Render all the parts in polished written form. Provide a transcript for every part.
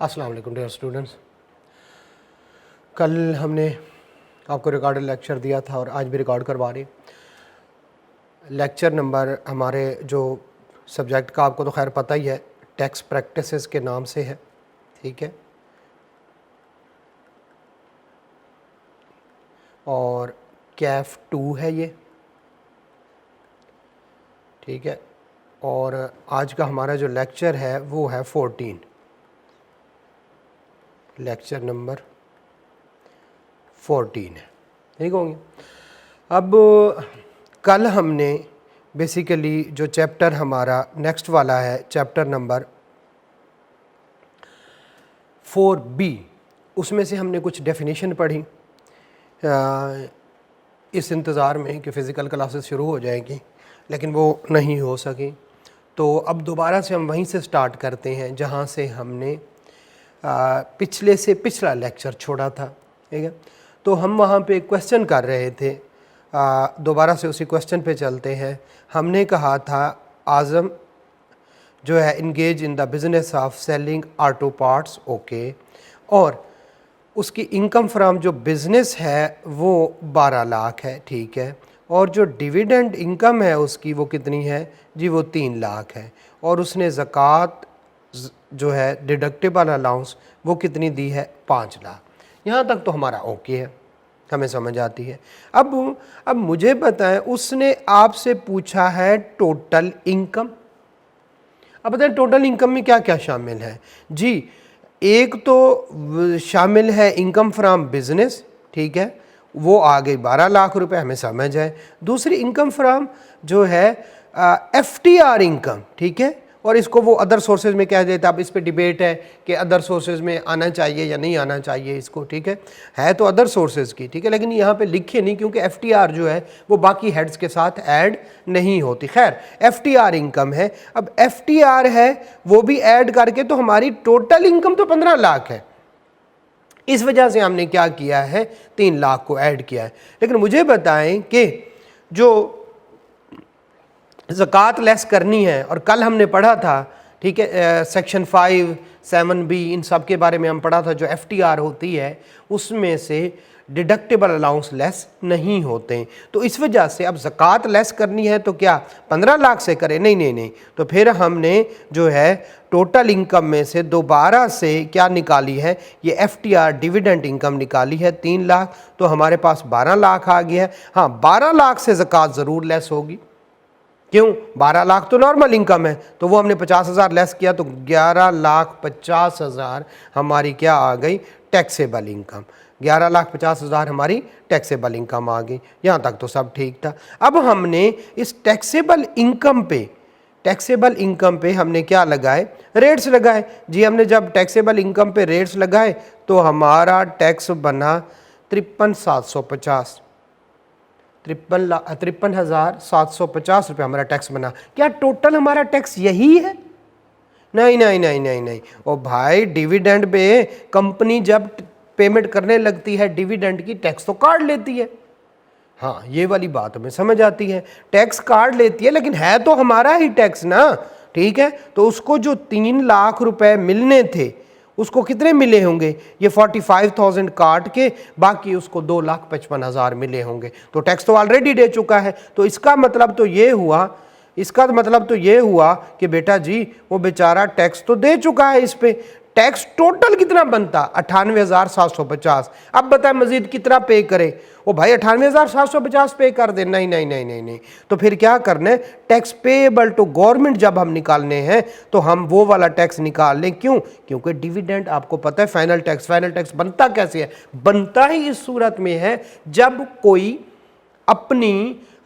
अस्सलाम वालेकुम dear students. कल हमने आपको रिकॉर्डेड लेक्चर दिया था और आज भी रिकॉर्ड करवा रहे। लेक्चर नंबर हमारे जो सब्जेक्ट का आपको तो खैर पता ही है, टैक्स प्रैक्टिसेस के नाम से है, ठीक है। और कैफ 2 है ये, ठीक है। और आज का हमारा जो लेक्चर है वो है 14, लेक्चर नंबर 14 है, ठीक होंगे। अब कल हमने बेसिकली जो चैप्टर हमारा नेक्स्ट वाला है, चैप्टर नंबर 4B, उसमें से हमने कुछ डेफिनेशन पढ़ी इस इंतज़ार में कि फ़िज़िकल क्लासेस शुरू हो जाएंगी, लेकिन वो नहीं हो सकी। तो अब दोबारा से हम वहीं से स्टार्ट करते हैं जहाँ से हमने पिछले से पिछला लेक्चर छोड़ा था, ठीक है। तो हम वहाँ पे क्वेश्चन कर रहे थे, दोबारा से उसी क्वेश्चन पे चलते हैं। हमने कहा था आज़म जो है engage in the business of selling auto parts, okay, और उसकी इनकम फ्राम जो बिज़नेस है वो 12 लाख है, ठीक है। और जो डिविडेंड इनकम है उसकी वो कितनी है जी, वो 3 लाख है। और उसने ज़कात जो है डिडक्टेबल अलाउंस वो कितनी दी है, 5 लाख। यहाँ तक तो हमारा ओके है, हमें समझ आती है। अब मुझे बताएं, उसने आपसे पूछा है टोटल इनकम। अब बताएं टोटल इनकम में क्या क्या शामिल है जी। एक तो शामिल है इनकम फ्राम बिजनेस, ठीक है, वो आ गई 12 लाख रुपए, हमें समझ है। दूसरी इनकम फ्राम जो है FTR इनकम, ठीक है, और इसको वो अदर सोर्सेज में कह देता है। अब इस पे डिबेट है कि अदर सोर्सेज में आना चाहिए या नहीं आना चाहिए इसको, ठीक है तो अदर सोर्सेज की, ठीक है, लेकिन यहाँ पे लिखे नहीं क्योंकि FTR जो है वो बाकी हेड्स के साथ ऐड नहीं होती। खैर FTR इनकम है। अब FTR है वो भी ऐड करके तो हमारी टोटल इनकम तो 15 लाख है। इस वजह से हमने क्या किया है, 3 लाख को ऐड किया है। लेकिन मुझे बताएं कि जो ज़कात लेस करनी है, और कल हमने पढ़ा था, ठीक है, सेक्शन 5, 7B इन सब के बारे में हम पढ़ा था। जो FTR होती है उसमें से डिडक्टेबल अलाउंस लेस नहीं होते। तो इस वजह से अब ज़कात लेस करनी है तो क्या 15 लाख से करें? नहीं। तो फिर हमने जो है टोटल इनकम में से दोबारा से क्या निकाली है, ये FTR डिविडेंड इनकम निकाली है 3 लाख। तो हमारे पास 12 लाख आ गया है। हाँ, 12 लाख से ज़कात ज़रूर लेस होगी। क्यों? 12 लाख तो नॉर्मल इनकम है, तो वो हमने 50,000 लेस किया तो 11,50,000 हमारी क्या आ गई, टैक्सेबल इनकम। 11,50,000 हमारी टैक्सेबल इनकम आ गई। यहाँ तक तो सब ठीक था। अब हमने इस टैक्सेबल इनकम पे हमने क्या लगाए, रेट्स लगाए जी। हमने जब टैक्सेबल इनकम पे रेट्स लगाए तो हमारा टैक्स बना 53,750, 53,750 रुपये हमारा टैक्स बना। क्या टोटल हमारा टैक्स यही है? नहीं। ओ भाई, डिविडेंड पे कंपनी जब पेमेंट करने लगती है डिविडेंड की, टैक्स तो काट लेती है। हाँ, ये वाली बात हमें समझ आती है, टैक्स काट लेती है, लेकिन है तो हमारा ही टैक्स ना, ठीक है। तो उसको जो 3 लाख रुपए मिलने थे उसको कितने मिले होंगे, ये 45,000 काट के बाकी उसको 2,55,000 मिले होंगे। तो टैक्स तो ऑलरेडी दे चुका है। तो इसका मतलब तो ये हुआ कि बेटा जी वो बेचारा टैक्स तो दे चुका है। इस पे टैक्स टोटल कितना बनता, 98,750। अब बताए मजीद कितना पे करे? ओ भाई 98,750 पे कर दे। नहीं। तो फिर क्या करना है, टैक्स पेएबल टू गवर्नमेंट जब हम निकालने हैं तो हम वो वाला टैक्स निकाल लें। क्यों? क्योंकि डिविडेंड आपको पता है फाइनल टैक्स बनता कैसे है, बनता ही इस सूरत में है जब कोई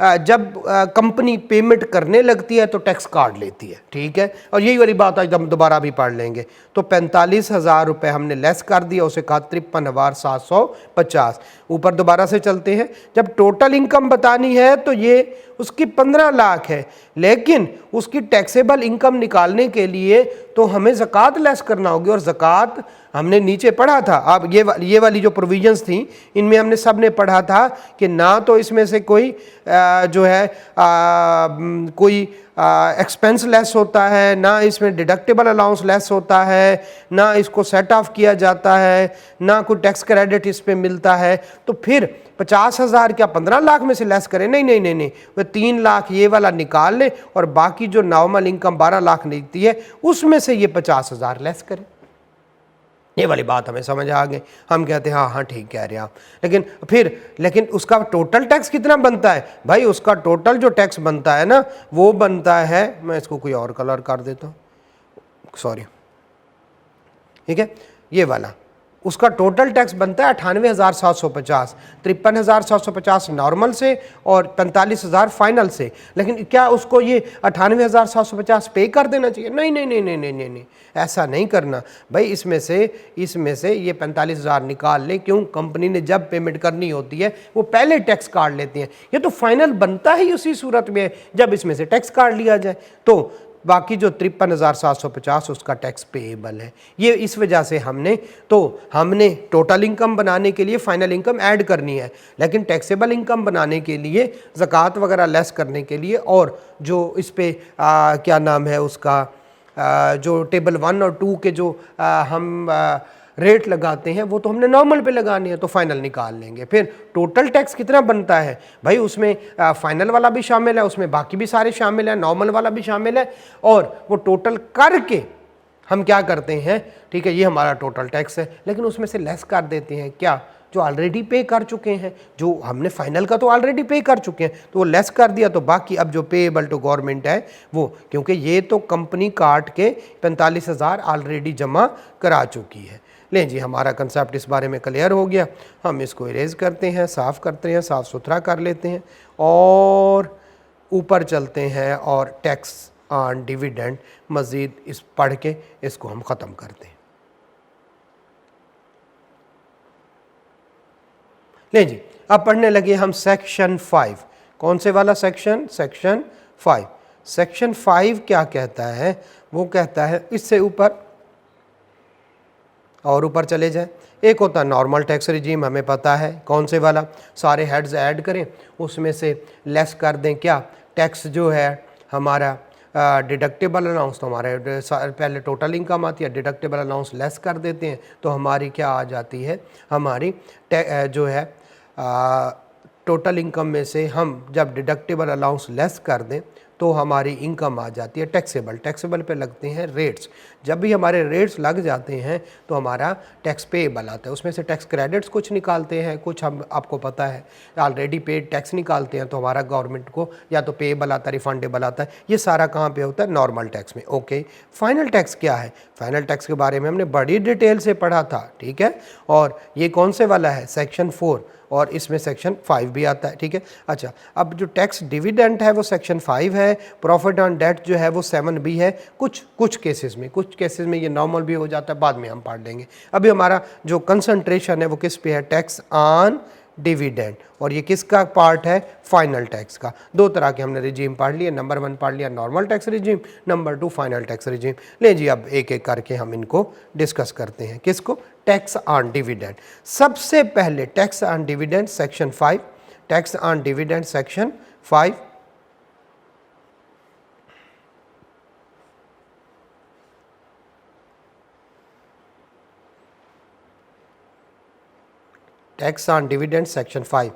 जब कंपनी पेमेंट करने लगती है तो टैक्स काट लेती है, ठीक है। और यही वाली बात आज हम दोबारा भी पढ़ लेंगे। तो 45,000 रुपये हमने लेस कर दिया, उसे कहा 53,750। ऊपर दोबारा से चलते हैं। जब टोटल इनकम बतानी है तो ये उसकी 15 लाख है, लेकिन उसकी टैक्सेबल इनकम निकालने के लिए तो हमें ज़कात लेस करना होगी। और ज़कात हमने नीचे पढ़ा था। अब ये वाली जो प्रोविजंस थी इनमें हमने सब ने पढ़ा था कि ना तो इसमें से कोई जो है कोई एक्सपेंस लेस होता है, ना इसमें डिडक्टेबल अलाउंस लेस होता है, ना इसको सेट ऑफ किया जाता है, ना कोई टैक्स क्रेडिट इस पे मिलता है, तो फिर 50,000 क्या 15 लाख में से लेस करें? नहीं नहीं नहीं नहीं, वह 3 लाख ये वाला निकाल ले और बाकी जो नॉर्मल इनकम 12 लाख निकलती है उसमें से ये 50,000 लेस करें। ये वाली बात हमें समझ आ गई। हम कहते हैं हाँ हाँ ठीक कह रहे हैं आप। लेकिन उसका टोटल टैक्स कितना बनता है भाई? उसका टोटल जो टैक्स बनता है ना वो बनता है, मैं इसको कोई और कलर कर देता हूँ, सॉरी, ठीक है, ये वाला, उसका टोटल टैक्स बनता है 98,750, 53,750 नॉर्मल से और 45,000 फाइनल से। लेकिन क्या उसको ये 98,750 पे कर देना चाहिए? नहीं नहीं नहीं नहीं नहीं नहीं नहीं, ऐसा नहीं करना भाई। इसमें से ये 45,000 निकाल ले। क्यों? कंपनी ने जब पेमेंट करनी होती है वो पहले टैक्स काट लेती है। ये तो फाइनल बनता ही उसी सूरत में जब इसमें से टैक्स काट लिया जाए, तो बाकी जो 53,750 उसका टैक्स पेएबल है। ये इस वजह से हमने टोटल इनकम बनाने के लिए फाइनल इनकम ऐड करनी है, लेकिन टैक्सेबल इनकम बनाने के लिए ज़कात वगैरह लेस करने के लिए और जो इस पे क्या नाम है उसका जो टेबल 1 और 2 के जो हम रेट लगाते हैं वो तो हमने नॉर्मल पे लगाने हैं, तो फाइनल निकाल लेंगे। फिर टोटल टैक्स कितना बनता है भाई? उसमें फाइनल वाला भी शामिल है, उसमें बाकी भी सारे शामिल है, नॉर्मल वाला भी शामिल है, और वो टोटल करके हम क्या करते हैं, ठीक है, ये हमारा टोटल टैक्स है, लेकिन उसमें से लेस कर देते हैं क्या? जो ऑलरेडी पे कर चुके हैं, जो हमने फाइनल का तो ऑलरेडी पे कर चुके हैं, तो वो लेस कर दिया, तो बाकी अब जो पेएबल टू गवर्नमेंट है वो, क्योंकि ये तो कंपनी काट के 45,000 ऑलरेडी जमा करा चुकी है। लें जी, हमारा कंसेप्ट इस बारे में क्लियर हो गया। हम इसको इरेज करते हैं, साफ़ करते हैं, साफ़ सुथरा कर लेते हैं और ऊपर चलते हैं और टैक्स ऑन डिविडेंड मज़ीद इस पढ़ के इसको हम ख़त्म करते हैं। लें जी, अब पढ़ने लगे हम सेक्शन 5। कौन से वाला सेक्शन? सेक्शन 5। सेक्शन 5 क्या कहता है? वो कहता है, इससे ऊपर और ऊपर चले जाए, एक होता है नॉर्मल टैक्स रिजीम, हमें पता है कौन से वाला, सारे हेड्स ऐड करें, उसमें से लेस कर दें क्या? टैक्स जो है हमारा डिडक्टेबल अलाउंस, तो हमारे पहले टोटल इनकम आती है, डिडक्टेबल अलाउंस लेस कर देते हैं, तो हमारी क्या आ जाती है? हमारी जो है टोटल इनकम में से हम जब डिडक्टेबल अलाउंस लेस कर दें तो हमारी इनकम आ जाती है टैक्सेबल। टैक्सेबल पे लगते हैं रेट्स। जब भी हमारे रेट्स लग जाते हैं तो हमारा टैक्स पेएबल आता है। उसमें से टैक्स क्रेडिट्स कुछ निकालते हैं, कुछ हम आपको पता है ऑलरेडी पेड टैक्स निकालते हैं, तो हमारा गवर्नमेंट को या तो पेएबल आता है, रिफंडेबल आता है। ये सारा कहाँ पे होता है? नॉर्मल टैक्स में। ओके, फाइनल टैक्स क्या है? फाइनल टैक्स के बारे में हमने बड़ी डिटेल से पढ़ा था, ठीक है, और ये कौन से वाला है? सेक्शन 4, और इसमें सेक्शन 5 भी आता है, ठीक है। अच्छा, अब जो टैक्स डिविडेंड है वो सेक्शन 5 है, प्रॉफिट ऑन डेट जो है वो 7 भी है। कुछ केसेस में ये नॉर्मल भी हो जाता है, बाद में हम पढ़ लेंगे। अभी हमारा जो कंसंट्रेशन है वो किस पे है? टैक्स ऑन डिविडेंड, और ये किसका पार्ट है? फाइनल टैक्स का। दो तरह के हमने रिजीम पढ़ लिए, नंबर 1 पढ़ लिया normal tax regime, number 2 final tax regime. ले जी, अब एक एक करके हम इनको डिस्कस करते हैं। किसको? Tax on dividend. सबसे पहले tax on dividend section 5, tax on dividend section 5। Tax on dividend section 5।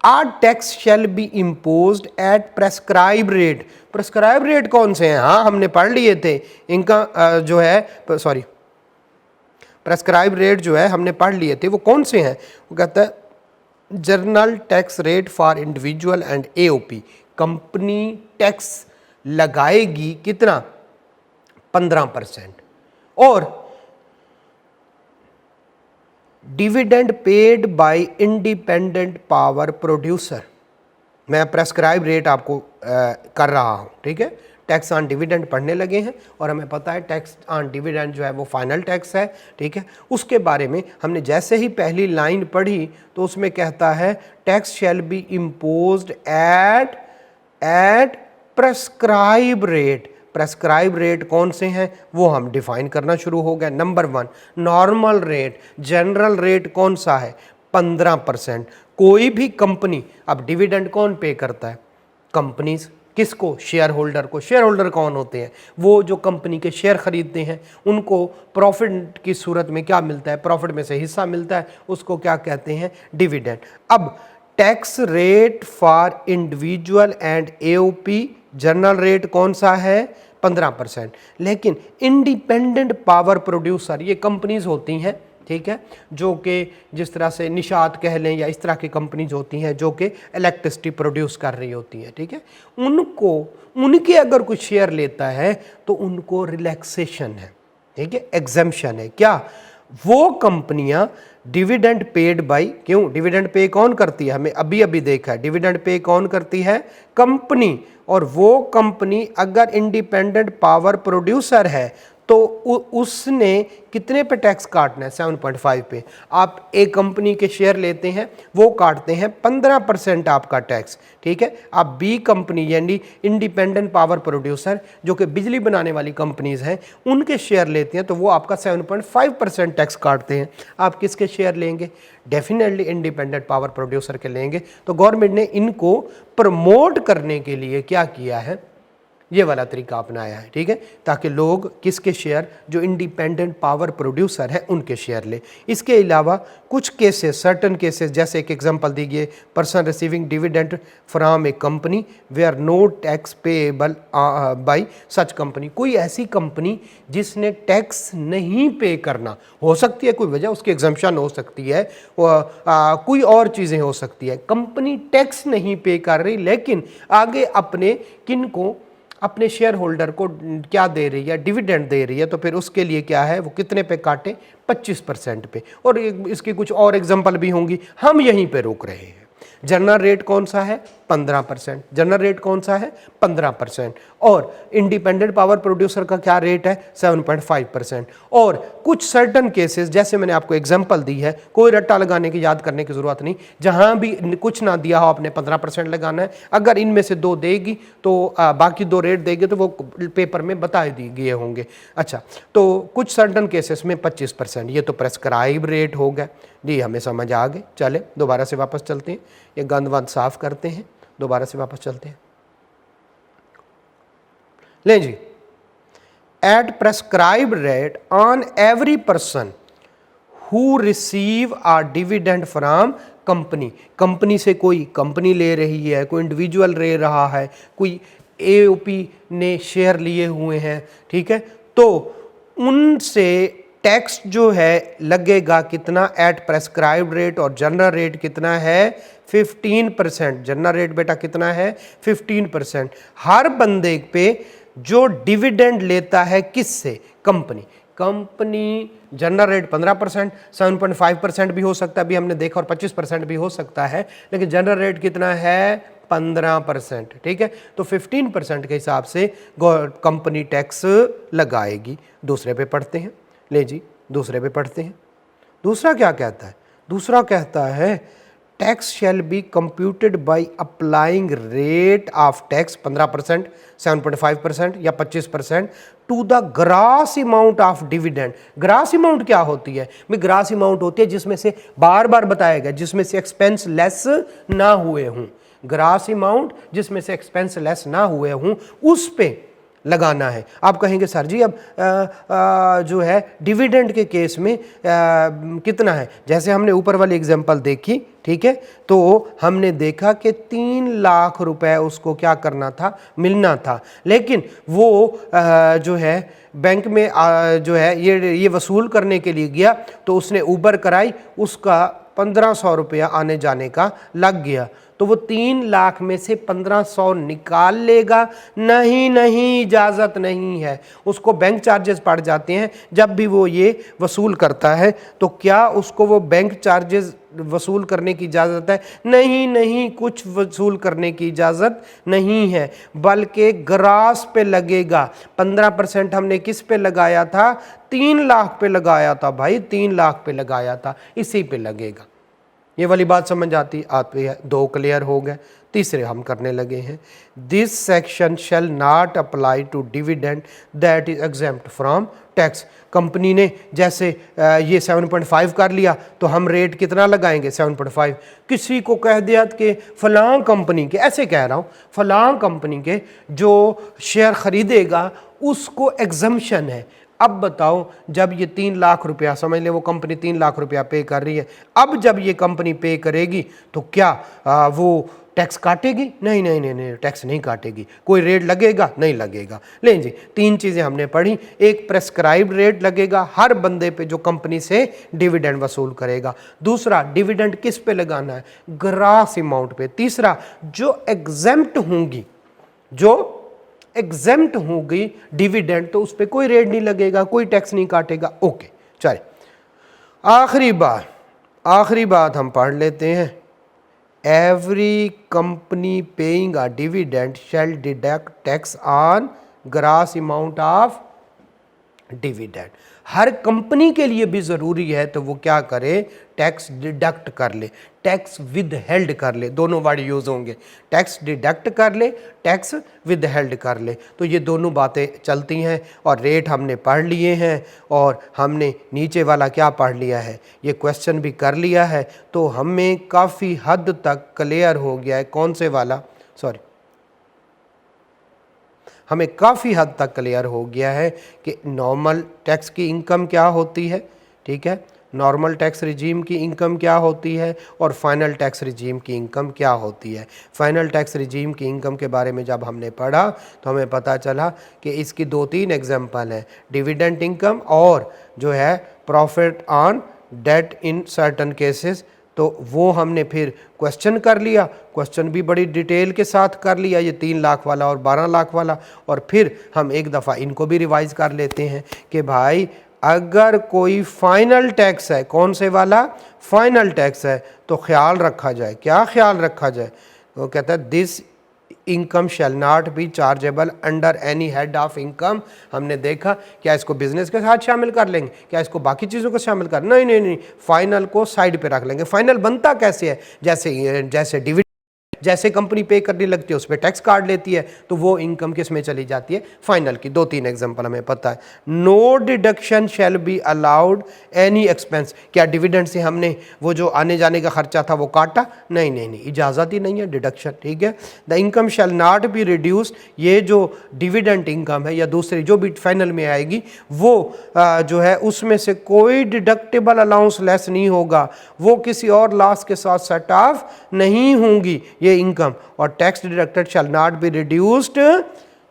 A tax shall be imposed at prescribed rate। Prescribe rate कौन से हैं? हाँ, हमने पढ़ लिए थे इनका जो है, सॉरी, प्रेस्क्राइब रेट जो है हमने पढ़ लिए थे, वो कौन से हैं? वो कहता है journal tax rate for individual and AOP। Company tax लगाएगी कितना? 15%। और dividend paid by independent power producer, मैं प्रेस्क्राइब रेट आपको कर रहा हूँ, ठीक है। टैक्स ऑन डिविडेंड पढ़ने लगे हैं और हमें पता है टैक्स ऑन डिविडेंड जो है वो फाइनल टैक्स है, ठीक है। उसके बारे में हमने जैसे ही पहली लाइन पढ़ी तो उसमें कहता है tax shall be imposed at prescribe rate. Prescribe rate कौन से हैं वो हम डिफाइन करना शुरू हो गए। Number 1 normal rate, general rate कौन सा है? 15%। कोई भी कंपनी, अब डिविडेंड कौन पे करता है? कंपनीज। किसको? शेयर होल्डर को। शेयर होल्डर कौन होते हैं? वो जो कंपनी के शेयर खरीदते हैं, उनको प्रॉफिट की सूरत में क्या मिलता है? प्रॉफिट में से हिस्सा मिलता है, उसको क्या कहते हैं? डिविडेंड। अब tax rate for individual and AOP general rate कौन सा है? 15%। लेकिन इंडिपेंडेंट पावर प्रोड्यूसर, ये कंपनीज होती हैं, ठीक है, जो कि जिस तरह से निशात कह लें या इस तरह की कंपनीज होती हैं जो कि इलेक्ट्रिसिटी प्रोड्यूस कर रही होती हैं, ठीक है, उनको, उनके अगर कुछ शेयर लेता है तो उनको रिलैक्सेशन है, ठीक है, एग्जेम्पशन है। क्या? वो कंपनियां डिविडेंड पेड बाय, क्यों? डिविडेंड पे कौन करती है? हमें अभी अभी देखा है, डिविडेंड पे कौन करती है? कंपनी। और वो कंपनी अगर इंडिपेंडेंट पावर प्रोड्यूसर है तो उसने कितने पे टैक्स काटना है? 7.5 पे। आप एक कंपनी के शेयर लेते हैं, वो काटते हैं 15% आपका टैक्स, ठीक है। आप बी कंपनी यानी इंडिपेंडेंट पावर प्रोड्यूसर जो कि बिजली बनाने वाली कंपनीज हैं, उनके शेयर लेते हैं तो वो आपका 7.5% टैक्स काटते हैं। आप किसके शेयर लेंगे? डेफिनेटली इंडिपेंडेंट पावर प्रोड्यूसर के लेंगे। तो गवर्नमेंट ने इनको प्रमोट करने के लिए क्या किया है? ये वाला तरीका अपनाया है, ठीक है, ताकि लोग किसके शेयर? जो इंडिपेंडेंट पावर प्रोड्यूसर है उनके शेयर ले। इसके अलावा कुछ केसेस, सर्टन केसेस, जैसे एक एग्जांपल दीजिए, person receiving dividend from a company where no tax payable by such company. कोई ऐसी कंपनी जिसने टैक्स नहीं पे करना, हो सकती है कोई वजह, उसकी एग्जम्पशन हो सकती है, कोई और चीज़ें हो सकती है, कंपनी टैक्स नहीं पे कर रही लेकिन आगे अपने किन को? अपने शेयर होल्डर को क्या दे रही है? डिविडेंड दे रही है। तो फिर उसके लिए क्या है? वो कितने पे काटे? 25% पे। और इसकी कुछ और एग्जांपल भी होंगी, हम यहीं पे रोक रहे हैं। जनरल रेट कौन सा है? 15%। जनरल रेट कौन सा है? 15%। और इंडिपेंडेंट पावर प्रोड्यूसर का क्या रेट है? 7.5%। और कुछ सर्टन केसेस, जैसे मैंने आपको एग्जांपल दी है, कोई रट्टा लगाने की, याद करने की जरूरत नहीं, जहां भी कुछ ना दिया हो आपने 15% लगाना है। अगर इनमें से 2 देगी तो बाकी 2 रेट देगी तो वो पेपर में बता दिए होंगे। अच्छा, तो कुछ सर्टन केसेस में 25%, ये तो प्रेस्क्राइब रेट होगा जी। हमें समझ आ गए। चले दोबारा से वापस चलते हैं, ये गंद वंद साफ करते हैं, दोबारा से वापस चलते हैं। लें जी, at prescribe rate on every person who receive a dividend from company. Company से कोई कंपनी ले रही है, कोई इंडिविजुअल ले रहा है, कोई एओपी ने शेयर लिए हुए हैं, ठीक है, तो उनसे टैक्स जो है लगेगा कितना? At prescribed rate. और जनरल रेट कितना है? 15%। जनरल रेट बेटा कितना है? 15%। हर बंदे पे जो डिविडेंड लेता है किससे? कंपनी। कंपनी जनरल रेट 15%, 7.5% भी हो सकता है, अभी हमने देखा, और 25% भी हो सकता है, लेकिन जनरल रेट कितना है? 15%, ठीक है। तो 15% के हिसाब से कंपनी टैक्स लगाएगी। दूसरे पे पढ़ते हैं, ले जी दूसरे पे पढ़ते हैं। दूसरा क्या कहता है? दूसरा कहता है tax shall be computed by applying rate of tax 15%, 7.5% या 25% to the gross amount of dividend. Gross amount क्या होती है? ग्रास अमाउंट होती है जिसमें से बार बार बताया गया, जिसमें से एक्सपेंस लेस ना हुए हों। ग्रास अमाउंट जिसमें से एक्सपेंस लेस ना हुए हों, उस पे लगाना है। आप कहेंगे सर जी अब जो है डिविडेंड के केस में कितना है? जैसे हमने ऊपर वाली एग्जांपल देखी, ठीक है, तो हमने देखा कि 3 लाख रुपए उसको क्या करना था? मिलना था, लेकिन वो जो है बैंक में जो है ये वसूल करने के लिए गया तो उसने ऊबर कराई, उसका 1500 रुपया आने जाने का लग गया, तो वो 3 लाख में से 1500 निकाल लेगा? नहीं नहीं, इजाज़त नहीं है। उसको बैंक चार्जेस पड़ जाते हैं जब भी वो ये वसूल करता है। तो क्या उसको वो बैंक चार्जेस वसूल करने की इजाज़त है? नहीं नहीं, कुछ वसूल करने की इजाज़त नहीं है, बल्कि ग्रास पे लगेगा। 15% हमने किस पे लगाया था? 3 लाख पे लगाया था भाई, 3 लाख पे लगाया था, इसी पे लगेगा। ये वाली बात समझ आती? आती है। 2 क्लियर हो गए। तीसरे हम करने लगे हैं, this section shall not apply to dividend that is exempt from tax company ने जैसे ये 7.5 कर लिया तो हम रेट कितना लगाएंगे 7.5। किसी को कह दिया कि फ़लाँ कंपनी के, ऐसे कह रहा हूँ, फ़लाँ कंपनी के जो शेयर ख़रीदेगा उसको एग्जम्पशन है। अब बताओ, जब ये 3 लाख रुपया, समझ ले वो कंपनी 3 लाख रुपया पे कर रही है, अब जब ये कंपनी पे करेगी तो क्या वो टैक्स काटेगी? नहीं नहीं नहीं नहीं, टैक्स नहीं काटेगी। कोई रेट लगेगा? नहीं लगेगा। लें जी, 3 चीज़ें हमने पढ़ी। एक, प्रेस्क्राइब्ड रेट लगेगा हर बंदे पे जो कंपनी से डिविडेंड वसूल करेगा। दूसरा, डिविडेंड किस पे लगाना है? ग्रॉस अमाउंट पे। तीसरा, जो एग्जेम्प्ट होगी डिविडेंड, तो उस पर कोई रेट नहीं लगेगा, कोई टैक्स नहीं काटेगा। ओके, चलिए आखिरी बात हम पढ़ लेते हैं। Every company paying a dividend shall deduct tax on gross amount of dividend. Her company के लिए भी ज़रूरी है तो वो क्या करे? टैक्स डिडक्ट कर ले, टैक्स विद हेल्ड कर ले, दोनों वर्ड यूज़ होंगे। टैक्स डिडक्ट कर ले, टैक्स विद हेल्ड कर ले, तो ये दोनों बातें चलती हैं। और रेट हमने पढ़ लिए हैं और हमने नीचे वाला क्या पढ़ लिया है, ये क्वेश्चन भी कर लिया है। तो हमें काफ़ी हद तक क्लियर हो गया है, कौन से वाला, सॉरी, हमें काफ़ी हद तक क्लियर हो गया है कि नॉर्मल टैक्स की इनकम क्या होती है, ठीक है, नॉर्मल टैक्स रिजीम की इनकम क्या होती है और फाइनल टैक्स रिजीम की इनकम क्या होती है। फाइनल टैक्स रिजीम की इनकम के बारे में जब हमने पढ़ा तो हमें पता चला कि इसकी 2-3 एग्जांपल हैं, डिविडेंड इनकम और जो है profit on debt in certain cases. तो वो हमने फिर क्वेश्चन कर लिया, क्वेश्चन भी बड़ी डिटेल के साथ कर लिया, ये 3 लाख वाला और 12 लाख वाला। और फिर हम एक दफ़ा इनको भी रिवाइज़ कर लेते हैं कि भाई अगर कोई फाइनल टैक्स है, कौन से वाला, फाइनल टैक्स है, तो ख्याल रखा जाए, क्या ख्याल रखा जाए? वो कहता है this income shall not be chargeable under any head of income. हमने देखा, क्या इसको बिजनेस के साथ शामिल कर लेंगे, क्या इसको बाकी चीज़ों को शामिल कर, नहीं नहीं नहीं, फाइनल को साइड पे रख लेंगे। फाइनल बनता कैसे है? जैसे डिविडेंड, जैसे कंपनी पे करने लगती है उस पर टैक्स काट लेती है, तो वो इनकम किस में चली जाती है? फाइनल की। 2-3 एग्जांपल हमें पता है। No deduction shall be allowed any expense. क्या डिविडेंड से हमने वो जो आने जाने का खर्चा था वो काटा? नहीं नहीं नहीं, इजाज़त ही नहीं है डिडक्शन, ठीक है। The income shall not be reduced. ये जो डिविडेंड इनकम है या दूसरी जो भी फाइनल में आएगी वो जो है उसमें से कोई डिडक्टेबल अलाउंस लेस नहीं होगा, वो किसी और लॉस के साथ सेट ऑफ नहीं होंगी ये इनकम। और tax deducted shall not be reduced,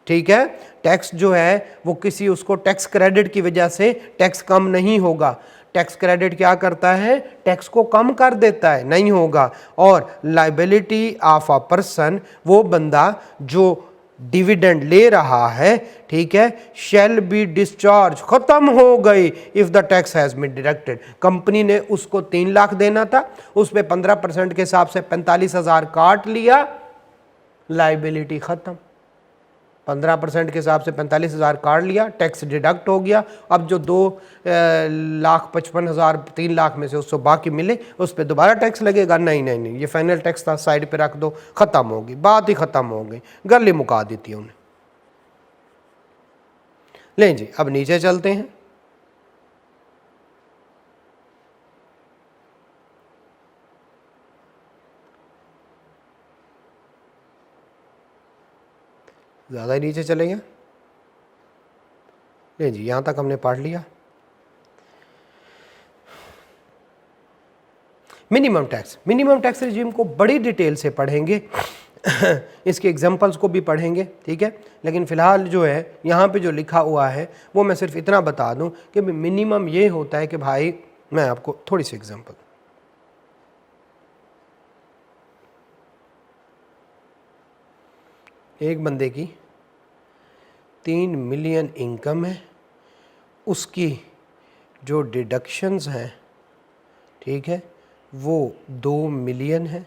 ठीक है, टैक्स जो है वो किसी उसको टैक्स क्रेडिट की वजह से टैक्स कम नहीं होगा। टैक्स क्रेडिट क्या करता है? टैक्स को कम कर देता है, नहीं होगा। और लायबिलिटी ऑफ अ पर्सन, वो बंदा जो डिविडेंड ले रहा है, ठीक है, शैल बी डिस्चार्ज, खत्म हो गई if the tax has been deducted. Company ने उसको 3 लाख देना था, उस पे 15% के हिसाब से 45,000 काट लिया, लाइबिलिटी खत्म। 15% के हिसाब से 45,000 काट लिया, टैक्स डिडक्ट हो गया। अब जो 2,55,000 3 लाख में से उसको बाकी मिले उस पर दोबारा टैक्स लगेगा? नहीं नहीं नहीं, ये फाइनल टैक्स था, साइड पे रख दो, ख़त्म होगी, बात ही ख़त्म हो गई, गले मुका देती है उन्हें। लें जी, अब नीचे चलते हैं। ज़्यादा ही नीचे चलेंगे। नहीं जी, यहाँ तक हमने पढ़ लिया। मिनिमम टैक्स रिजीम को बड़ी डिटेल से पढ़ेंगे इसके एग्जांपल्स को भी पढ़ेंगे, ठीक है। लेकिन फ़िलहाल जो है यहाँ पे जो लिखा हुआ है वो मैं सिर्फ इतना बता दूँ कि मिनिमम ये होता है कि भाई, मैं आपको थोड़ी सी एग्जांपल, एक बंदे की 3 मिलियन इनकम है, उसकी जो डिडक्शंस हैं, ठीक है, वो 2 मिलियन है,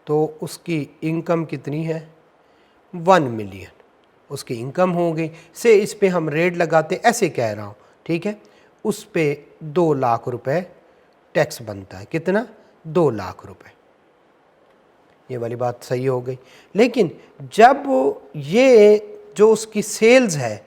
तो उसकी इनकम कितनी है? 1 मिलियन उसकी इनकम हो गई। से इस पे हम रेट लगाते, ऐसे कह रहा हूँ, ठीक है, उस पे 2 लाख रुपए टैक्स बनता है। कितना? 2 लाख रुपए। ये वाली बात सही हो गई। लेकिन जब ये जो उसकी सेल्स है,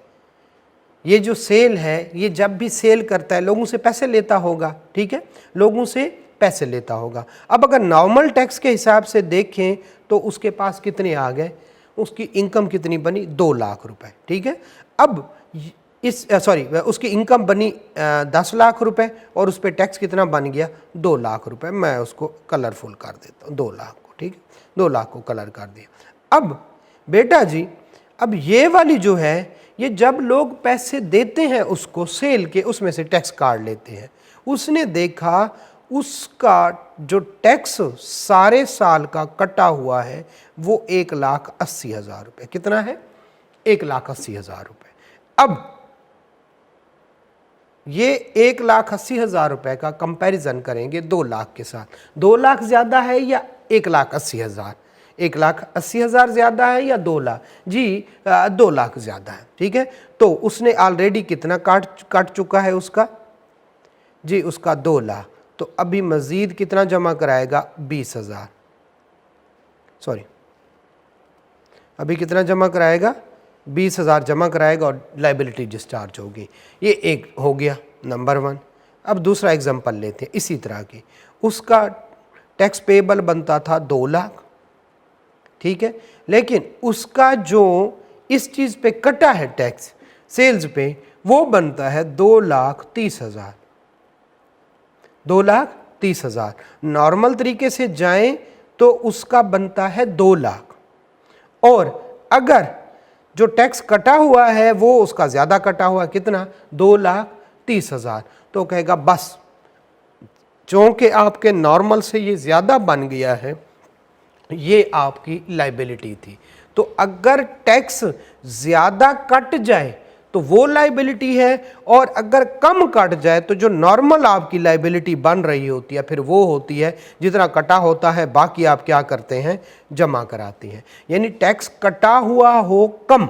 ये जो सेल है, ये जब भी सेल करता है लोगों से पैसे लेता होगा, ठीक है, लोगों से पैसे लेता होगा। अब अगर नॉर्मल टैक्स के हिसाब से देखें तो उसके पास कितने आ गए, उसकी इनकम कितनी बनी, 2 लाख रुपए, ठीक है। अब उसकी इनकम बनी 10 लाख रुपए और उस पर टैक्स कितना बन गया, 2 लाख रुपए। मैं उसको कलरफुल कर देता हूँ, 2 लाख को, ठीक है, 2 लाख को कलर कर दिया। अब बेटा जी, अब ये वाली जो है, ये जब लोग पैसे देते हैं उसको सेल के, उसमें से टैक्स काट लेते हैं। उसने देखा उसका जो टैक्स सारे साल का कटा हुआ है वो 1,80,000 रुपये। कितना है, 1,80,000 रुपये। अब ये 1,80,000 रुपये का कंपैरिजन करेंगे 2 लाख के साथ। 2 लाख ज़्यादा है या 1,80,000? 1,80,000 ज़्यादा है या 2 लाख? जी 2 लाख ज़्यादा है, ठीक है। तो उसने ऑलरेडी कितना काट चुका है उसका, जी उसका 2 लाख। तो अभी मज़ीद कितना जमा कराएगा, 20,000, सॉरी अभी कितना जमा कराएगा, 20,000 जमा कराएगा और लाइबिलिटी डिस्चार्ज होगी। ये एक हो गया नंबर 1। अब दूसरा एग्जांपल लेते हैं इसी तरह की। उसका टैक्स पेबल बनता था 2 लाख, ठीक है, लेकिन उसका जो इस चीज़ पे कटा है टैक्स सेल्स पे, वो बनता है 2,30,000। 2,30,000 नॉर्मल तरीके से जाएं तो उसका बनता है 2 लाख, और अगर जो टैक्स कटा हुआ है वो उसका ज़्यादा कटा हुआ, कितना, 2,30,000। तो कहेगा बस चूँकि आपके नॉर्मल से ये ज़्यादा बन गया है, ये आपकी लाइबिलिटी थी। तो अगर टैक्स ज़्यादा कट जाए तो वो लाइबिलिटी है, और अगर कम कट जाए तो जो नॉर्मल आपकी लाइबिलिटी बन रही होती है फिर वो होती है जितना कटा होता है बाकी आप क्या करते हैं, जमा कराते हैं। यानी टैक्स कटा हुआ हो कम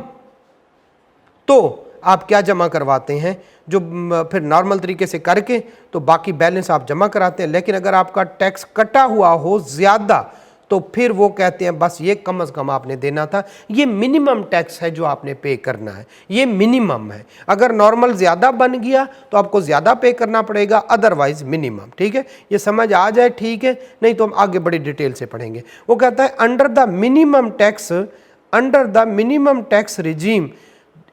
तो आप क्या जमा करवाते हैं, जो फिर नॉर्मल तरीके से करके तो बाकी बैलेंस आप जमा कराते हैं। लेकिन अगर आपका टैक्स कटा हुआ हो ज़्यादा तो फिर वो कहते हैं बस ये कम से कम आपने देना था, ये मिनिमम टैक्स है जो आपने पे करना है, ये मिनिमम है। अगर नॉर्मल ज़्यादा बन गया तो आपको ज़्यादा पे करना पड़ेगा, अदरवाइज मिनिमम, ठीक है। ये समझ आ जाए, ठीक है, नहीं तो हम आगे बड़ी डिटेल से पढ़ेंगे। वो कहता है under the minimum tax regime,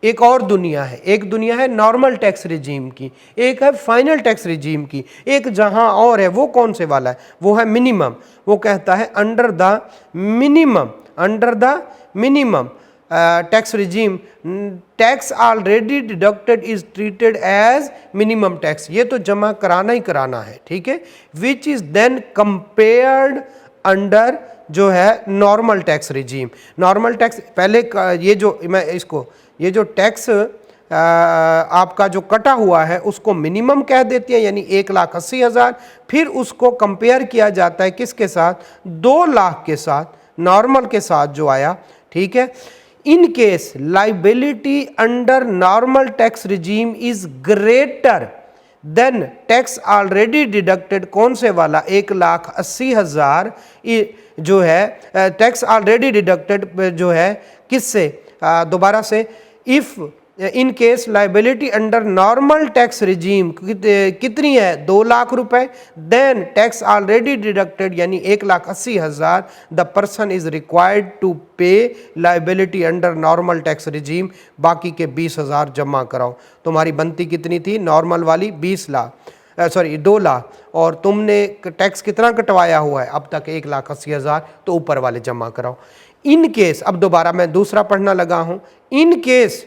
एक और दुनिया है, एक दुनिया है नॉर्मल टैक्स रिजीम की, एक है फाइनल टैक्स रिजीम की, एक जहां और है, वो कौन से वाला है, वो है मिनिमम। वो कहता है under the minimum tax regime tax already deducted is treated as minimum tax. ये तो जमा कराना ही कराना है, ठीक है, which is then compared under जो है normal tax regime. Normal tax पहले ये जो मैं इसको ये जो टैक्स आपका जो कटा हुआ है उसको मिनिमम कह देते हैं, यानी 1,80,000। फिर उसको कंपेयर किया जाता है किसके साथ, 2 लाख के साथ, नॉर्मल के साथ जो आया, ठीक है। In case liability under normal tax regime is greater then tax already deducted, कौन से वाला, 1,80,000 जो है टैक्स ऑलरेडी डिडक्टेड जो है किससे, दोबारा से, if in case liability under normal tax regime कितनी है, 2 लाख रुपए, देन टैक्स ऑलरेडी डिडक्टेड यानी 1,80,000, the person is required to pay liability under normal tax regime. बाकी के 20,000 जमा कराओ। तुम्हारी बनती कितनी थी, नॉर्मल वाली 2 लाख, और तुमने टैक्स कितना कटवाया हुआ है अब तक, 1,80,000, तो ऊपर वाले जमा कराओ। इन केस, अब दोबारा मैं दूसरा पढ़ना लगा हूं, in case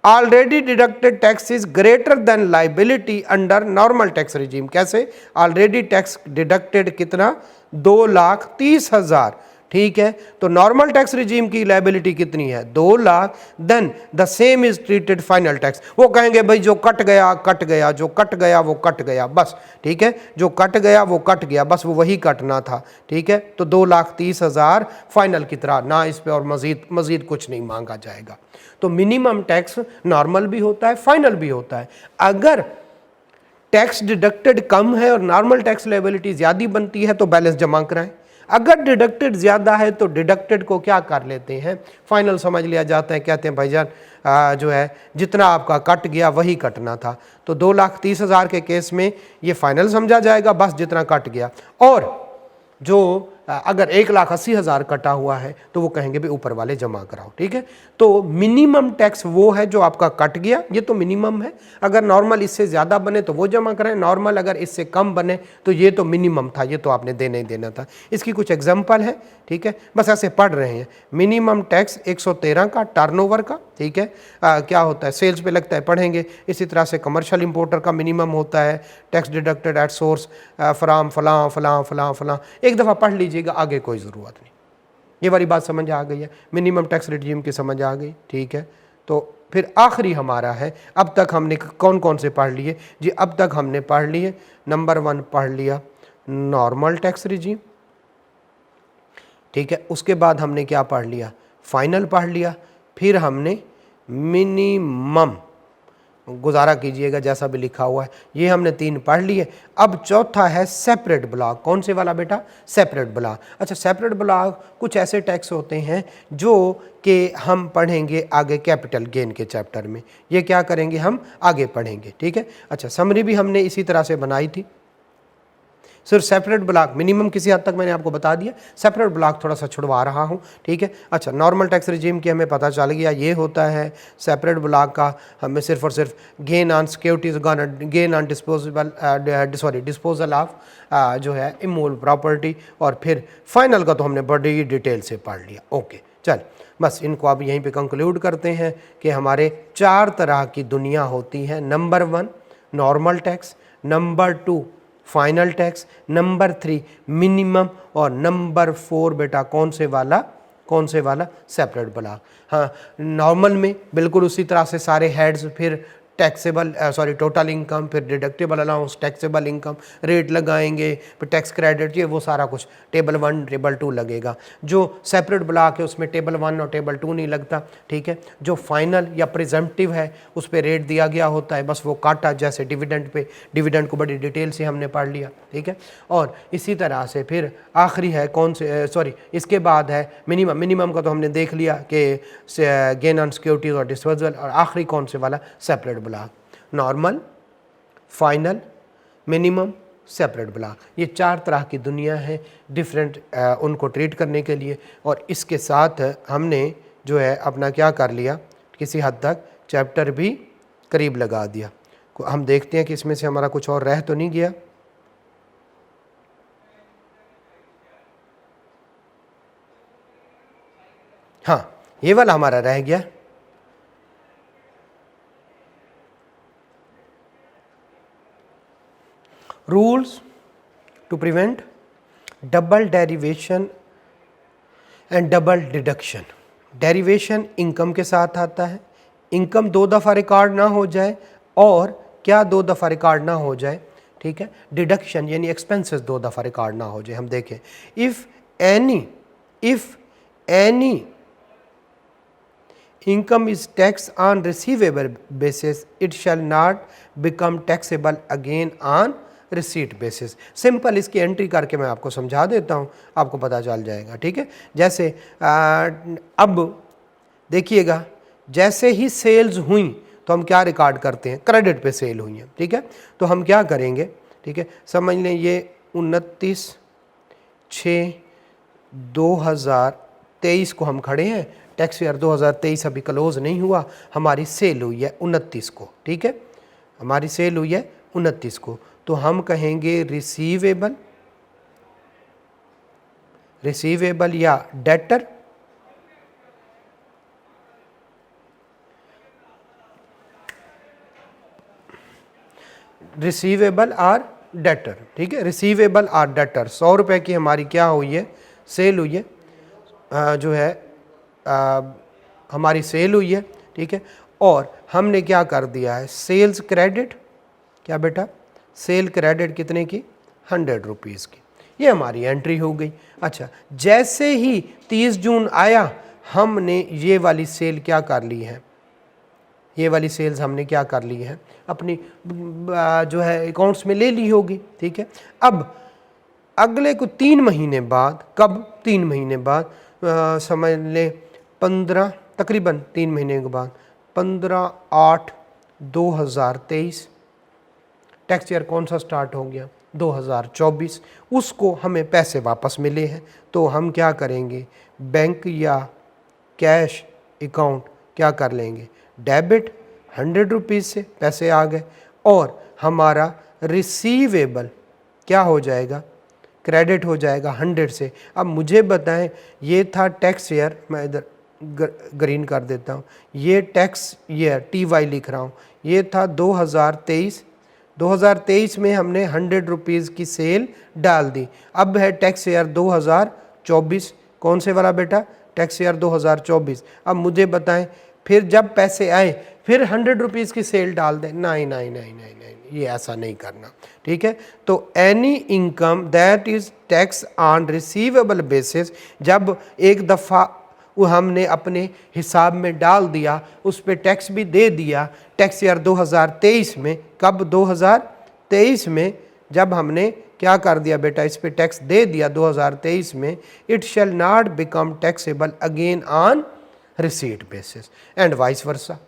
already deducted tax is greater than liability under normal tax regime. कैसे, ऑलरेडी टैक्स डिडक्टेड कितना, 2,30,000, ठीक है। तो नॉर्मल टैक्स रिजीम की लायबिलिटी कितनी है, 2 lakh, then the same is treated final tax. वो कहेंगे भाई जो कट गया कट गया, जो कट गया वो कट गया, बस, ठीक है, जो कट गया वो कट गया, बस वो वही कटना था, ठीक है। तो 2,30,000 फाइनल की तरह, ना इस पे और मजीद कुछ नहीं मांगा जाएगा। तो मिनिमम टैक्स नॉर्मल भी होता है, फाइनल भी होता है। अगर टैक्स डिडक्टेड कम है और नॉर्मल टैक्स लायबिलिटी ज़्यादा बनती है तो बैलेंस जमा कराएं। अगर डिडक्टेड ज़्यादा है तो डिडक्टेड को क्या कर लेते हैं, फाइनल समझ लिया जाता है। कहते हैं भाईजान जो है जितना आपका कट गया वही कटना था, तो 2,30,000 के केस में ये फाइनल समझा जाएगा, बस जितना कट गया। और जो अगर 1,80,000 कटा हुआ है तो वो कहेंगे भी ऊपर वाले जमा कराओ, ठीक है। तो मिनिमम टैक्स वो है जो आपका कट गया, ये तो मिनिमम है। अगर नॉर्मल इससे ज़्यादा बने तो वो जमा करें, नॉर्मल अगर इससे कम बने तो ये तो मिनिमम था, ये तो आपने देना ही देना था। इसकी कुछ एग्जांपल है, ठीक है, बस ऐसे पढ़ रहे हैं। मिनिमम टैक्स 113 का टर्नओवर का, ठीक है, क्या होता है, सेल्स पे लगता है, पढ़ेंगे। इसी तरह से कमर्शियल इंपोर्टर का मिनिमम होता है tax deducted at source from फलां फलां फलां फलां। एक दफ़ा पढ़ लीजिएगा, आगे कोई ज़रूरत नहीं। ये वाली बात समझ आ गई है, मिनिमम टैक्स रिजीम की समझ आ गई, ठीक है। तो फिर आखिरी हमारा है, अब तक हमने कौन कौन से पढ़ लिए जी, अब तक हमने पढ़ लिए, नंबर 1 पढ़ लिया नॉर्मल टैक्स रिजीम, ठीक है। उसके बाद हमने क्या पढ़ लिया, फाइनल पढ़ लिया। फिर हमने मिनिमम, गुजारा कीजिएगा जैसा भी लिखा हुआ है, ये हमने 3 पढ़ लिए। अब चौथा है सेपरेट ब्लॉक। कौन से वाला बेटा, सेपरेट ब्लॉक। अच्छा, सेपरेट ब्लॉक कुछ ऐसे टैक्स होते हैं जो कि हम पढ़ेंगे आगे कैपिटल गेन के चैप्टर में, ये क्या करेंगे हम आगे पढ़ेंगे, ठीक है। अच्छा, समरी भी हमने इसी तरह से बनाई थी। सिर्फ सेपरेट ब्लॉक मिनिमम किसी हद तक मैंने आपको बता दिया, सेपरेट ब्लॉक थोड़ा सा छुड़वा रहा हूँ, ठीक है। अच्छा, नॉर्मल टैक्स रिजीम की हमें पता चल गया, ये होता है। सेपरेट ब्लॉक का हमें सिर्फ और सिर्फ gain on securities, gain on disposal of जो है इमूवेबल प्रॉपर्टी, और फिर फाइनल का तो हमने बड़ी डिटेल से पढ़ लिया। ओके, चल बस इनको अब यहीं पे कंक्लूड करते हैं कि हमारे 4 तरह की दुनिया होती है। Number 1 normal tax, number 2 final tax, number 3 minimum, और नंबर 4 बेटा कौन से वाला, कौन से वाला, सेपरेट ब्लॉक। हाँ, नॉर्मल में बिल्कुल उसी तरह से सारे हेड्स, फिर टैक्सेबल टोटल इनकम, फिर deductible allowance, taxable income, rate लगाएंगे, फिर टैक्स क्रेडिट, ये वो सारा कुछ टेबल 1 टेबल 2 लगेगा। जो सेपरेट ब्लॉक है उसमें टेबल 1 और टेबल 2 नहीं लगता, ठीक है। जो फाइनल या प्रिजम्पटिव है उस पर रेट दिया गया होता है, बस वो काटा, जैसे डिविडेंड पे, डिविडेंड को बड़ी डिटेल से हमने पढ़ लिया, ठीक है। और इसी तरह से फिर आखिरी है कौन से, इसके बाद है मिनिमम। मिनिमम का तो हमने देख लिया कि गेन ऑन सिक्योरिटीज और डिस्पोजल, और आखिरी कौन से वाला, separate block. Normal, final, minimum, separate block, ये 4 तरह की दुनिया है डिफरेंट उनको ट्रीट करने के लिए। और इसके साथ हमने जो है अपना क्या कर लिया, किसी हद तक चैप्टर भी करीब लगा दिया। हम देखते हैं कि इसमें से हमारा कुछ और रह तो नहीं गया। हाँ, ये वाला हमारा रह गया। Rules to prevent double derivation and double deduction. Derivation income के साथ आता है, इनकम 2 दफ़ा रिकॉर्ड ना हो जाए, और क्या 2 दफ़ा रिकॉर्ड ना हो जाए, ठीक है। डिडक्शन यानी एक्सपेंसेस 2 दफ़ा रिकॉर्ड ना हो जाए। हम देखें, if any income is taxed on receivable basis, it shall not become taxable again on receipt basis। Simple इसकी एंट्री करके मैं आपको समझा देता हूँ, आपको पता चल जाएगा, ठीक है। जैसे अब देखिएगा, जैसे ही सेल्स हुई तो हम क्या रिकॉर्ड करते हैं, क्रेडिट पे सेल हुई है, ठीक है। तो हम क्या करेंगे, ठीक है, समझ लें ये 29/6/2023 को हम खड़े हैं, टैक्स ईयर 2023 अभी क्लोज नहीं हुआ, हमारी सेल हुई है 29 को, ठीक है, हमारी सेल हुई है 29 को। तो हम कहेंगे रिसीवेबल या डेटर, रिसीवेबल और डेटर, ठीक है, रिसीवेबल और डेटर। 100 रुपये की हमारी क्या हुई है, सेल हुई है, जो है हमारी सेल हुई है, ठीक है। और हमने क्या कर दिया है, सेल्स क्रेडिट, क्या बेटा, सेल क्रेडिट कितने की, 100 रुपीज़ की, ये हमारी एंट्री हो गई। अच्छा, जैसे ही 30 जून आया, हमने ये वाली सेल क्या कर ली है, ये वाली सेल्स हमने क्या कर ली है, अपनी जो है अकाउंट्स में ले ली होगी, ठीक है। अब अगले को 3 महीने बाद, कब 3 महीने बाद, समझ ले 15, तकरीबन 3 महीने के बाद 15/8/2023, टैक्स ईयर कौन सा स्टार्ट हो गया, 2024, उसको हमें पैसे वापस मिले हैं। तो हम क्या करेंगे, बैंक या कैश अकाउंट क्या कर लेंगे, डेबिट 100 रुपीज़ से पैसे आ गए, और हमारा रिसीवेबल क्या हो जाएगा, क्रेडिट हो जाएगा 100 से। अब मुझे बताएं, ये था टैक्स ईयर, मैं इधर ग्रीन कर देता हूँ, ये टैक्स ईयर TY लिख रहा हूँ, ये था 2023। 2023 में हमने 100 रुपीज़ की सेल डाल दी। अब है टैक्स ईयर 2024, कौन से वाला बेटा, टैक्स ईयर 2024। अब मुझे बताएं, फिर जब पैसे आए फिर 100 रुपीज़ की सेल डाल दें, नहीं नहीं नहीं नहीं नहीं, ये ऐसा नहीं करना, ठीक है। तो any income that is tax on receivable basis, जब एक दफ़ा वो हमने अपने हिसाब में डाल दिया, उस पर टैक्स भी दे दिया, टैक्स ईयर 2023 में, कब 2023 में जब हमने क्या कर दिया बेटा, इस पे टैक्स दे दिया 2023 में, it shall not become taxable again on receipt basis and vice versa.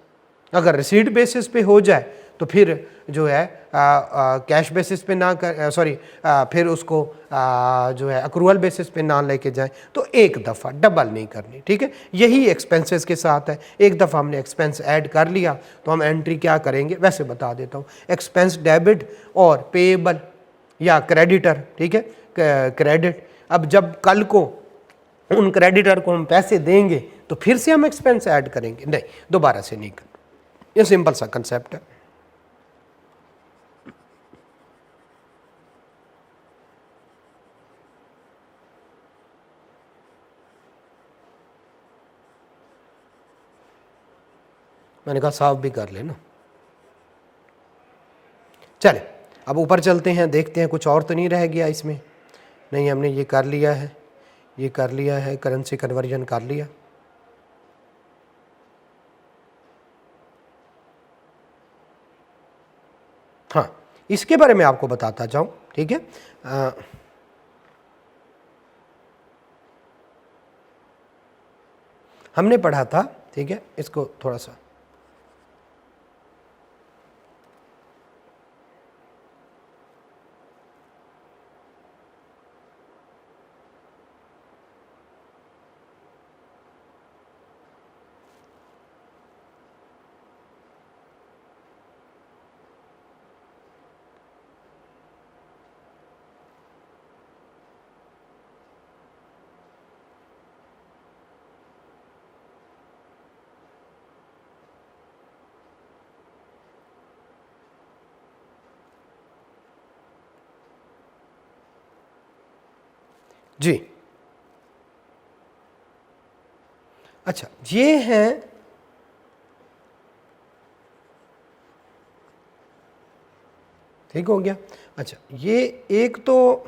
अगर रिसीट बेसिस पे हो जाए तो फिर जो है कैश बेसिस पे ना कर, सॉरी, फिर उसको जो है अक्रूवल बेसिस पे ना लेके जाएं, तो एक दफ़ा डबल नहीं करनी, ठीक है। यही एक्सपेंसेस के साथ है, एक दफ़ा हमने एक्सपेंस ऐड कर लिया तो हम एंट्री क्या करेंगे, वैसे बता देता हूँ, एक्सपेंस डेबिट और पेएबल या क्रेडिटर, ठीक है, क्रेडिट। अब जब कल को उन क्रेडिटर को हम पैसे देंगे तो फिर से हम एक्सपेंस ऐड करेंगे, नहीं, दोबारा से नहीं करना। ये सिंपल सा कंसेप्ट है। मैंने कहा साफ भी कर लेना। चले अब ऊपर चलते हैं, देखते हैं कुछ और तो नहीं रह गया इसमें। नहीं, हमने ये कर लिया है, ये कर लिया है, करेंसी कन्वर्जन कर लिया। हाँ, इसके बारे में आपको बताता जाऊं, ठीक है। हमने पढ़ा था, ठीक है, इसको थोड़ा सा जी। अच्छा, ये है ठीक हो गया। अच्छा, ये एक तो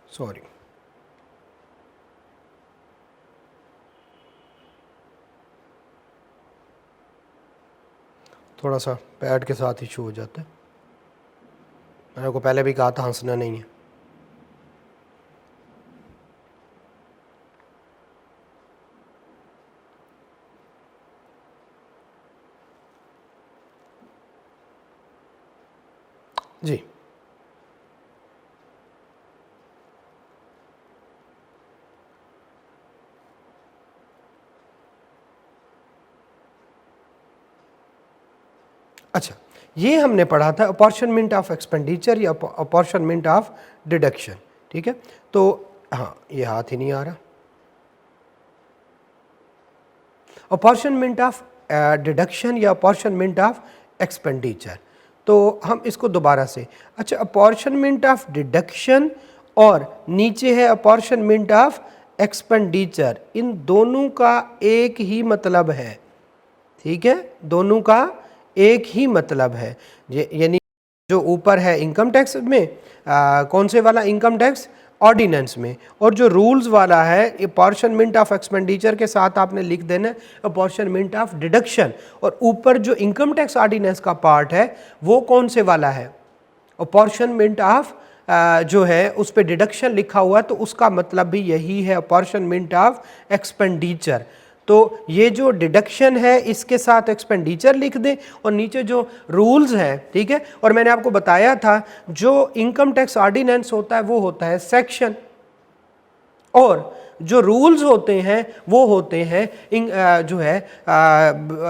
सॉरी, थोड़ा सा पैड के साथ इशू हो जाता है। मैंने को पहले भी कहा था हंसना नहीं है। जी, अच्छा, ये हमने पढ़ा था अपॉर्चनमेंट ऑफ एक्सपेंडिचर या अपॉर्चनमेंट ऑफ डिडक्शन, ठीक है। तो हाँ, ये हाथ ही नहीं आ रहा, अपॉर्चनमेंट ऑफ डिडक्शन या अपॉर्चनमेंट ऑफ एक्सपेंडिचर। तो हम इसको दोबारा से, अच्छा, अपॉर्चनमेंट ऑफ डिडक्शन और नीचे है अपॉर्चनमेंट ऑफ एक्सपेंडिचर, इन दोनों का एक ही मतलब है, ठीक है, दोनों का एक ही मतलब है। यानी जो ऊपर है इनकम टैक्स में, कौन से वाला इनकम टैक्स ऑर्डिनेंस में, और जो रूल्स वाला है अपॉर्चनमेंट ऑफ एक्सपेंडिचर के साथ आपने लिख देना अपॉर्चनमेंट ऑफ डिडक्शन। और ऊपर जो इनकम टैक्स ऑर्डिनेंस का पार्ट है वो कौन से वाला है, अपॉर्शनमेंट ऑफ जो है उस पे डिडक्शन लिखा हुआ है, तो उसका मतलब भी यही है, अपॉर्शनमेंट ऑफ एक्सपेंडिचर। तो ये जो डिडक्शन है इसके साथ एक्सपेंडिचर लिख दें और नीचे जो रूल्स हैं, ठीक है। और मैंने आपको बताया था जो इनकम टैक्स ऑर्डिनेंस होता है वो होता है सेक्शन, और जो रूल्स होते हैं वो होते हैं जो है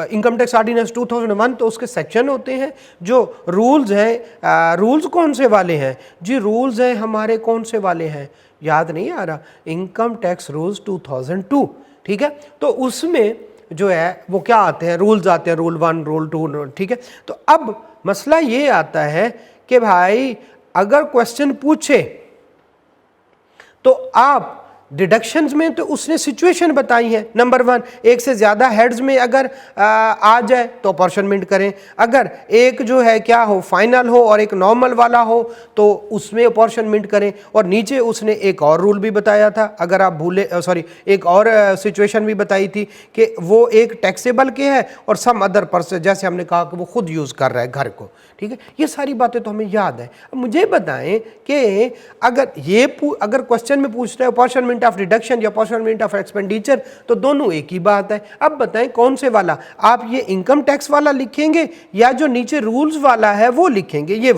इनकम टैक्स ऑर्डिनेंस 2001, तो उसके सेक्शन होते हैं। जो रूल्स हैं, रूल्स कौन से वाले हैं जी? रूल्स हैं हमारे कौन से वाले हैं, याद नहीं आ रहा, इनकम टैक्स रूल्स 2002, ठीक है। तो उसमें जो है वो क्या आते हैं, रूल्स आते हैं, रूल 1, रूल 2, ठीक है। तो अब मसला ये आता है कि भाई अगर क्वेश्चन पूछे तो आप डिडक्शंस में तो उसने सिचुएशन बताई है। नंबर 1, एक से ज़्यादा हेड्स में अगर आ जाए तो अपॉर्शनमेंट करें, अगर एक जो है क्या हो, फाइनल हो और एक नॉर्मल वाला हो तो उसमें अपॉर्शनमेंट करें। और नीचे उसने एक और रूल भी बताया था, अगर आप भूले, सॉरी, एक और सिचुएशन भी बताई थी कि वो एक टैक्सेबल के है और सम अदर पर्सन, जैसे हमने कहा कि वो खुद यूज़ कर रहा है घर को, ठीक है। ये सारी बातें तो हमें याद है। अब मुझे बताएं कि अगर क्वेश्चन में पूछ रहे हैं अपॉर्शनमेंट ऑफ डिडक्शन या अपॉर्शनमेंट ऑफ एक्सपेंडिचर, तो दोनों एक ही बात है। अब बताएं कौन से वाला, आप ये इनकम टैक्स वाला लिखेंगे या जो नीचे रूल्स वाला है वो लिखेंगे, ये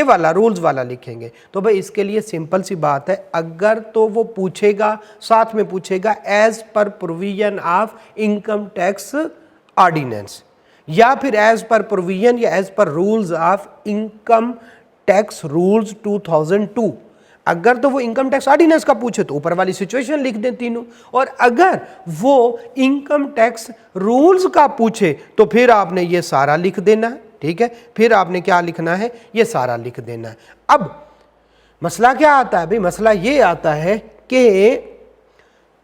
वाला रूल्स वाला लिखेंगे। तो भाई इसके लिए सिंपल सी बात है, अगर तो वो पूछेगा, साथ में पूछेगा as per provision of income tax ordinance, या फिर एज पर प्रोविजन या as per rules of income tax rules 2002। अगर तो वो इनकम टैक्स ऑर्डिनेंस का पूछे तो ऊपर वाली सिचुएशन लिख दें तीनों, और अगर वो इनकम टैक्स रूल्स का पूछे तो फिर आपने ये सारा लिख देना है, ठीक है। फिर आपने क्या लिखना है, ये सारा लिख देना है। अब मसला क्या आता है भाई, मसला ये आता है कि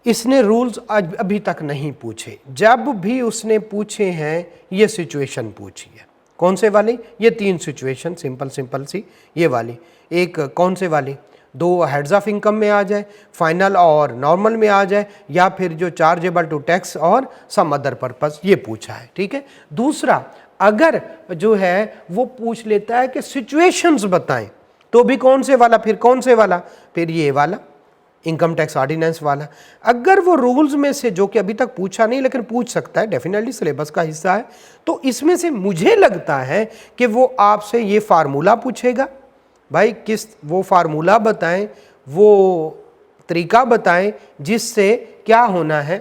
इसने रूल्स अभी तक नहीं पूछे, जब भी उसने पूछे हैं ये सिचुएशन पूछी है। कौन से वाली, ये 3 सिचुएशन सिंपल सी, ये वाली, एक कौन से वाली, 2 हेड्स ऑफ इनकम में आ जाए, फाइनल और नॉर्मल में आ जाए, या फिर जो चार्जेबल टू टैक्स और सम अदर पर्पस, ये पूछा है, ठीक है। दूसरा, अगर जो है वो पूछ लेता है कि सिचुएशंस बताएं, तो भी कौन से वाला, फिर कौन से वाला, फिर ये वाला इनकम टैक्स ऑर्डिनेंस वाला। अगर वो रूल्स में से, जो कि अभी तक पूछा नहीं लेकिन पूछ सकता है, डेफिनेटली सिलेबस का हिस्सा है, तो इसमें से मुझे लगता है कि वो आपसे ये फार्मूला पूछेगा, भाई किस, वो फार्मूला बताएं, वो तरीका बताएं जिससे क्या होना है,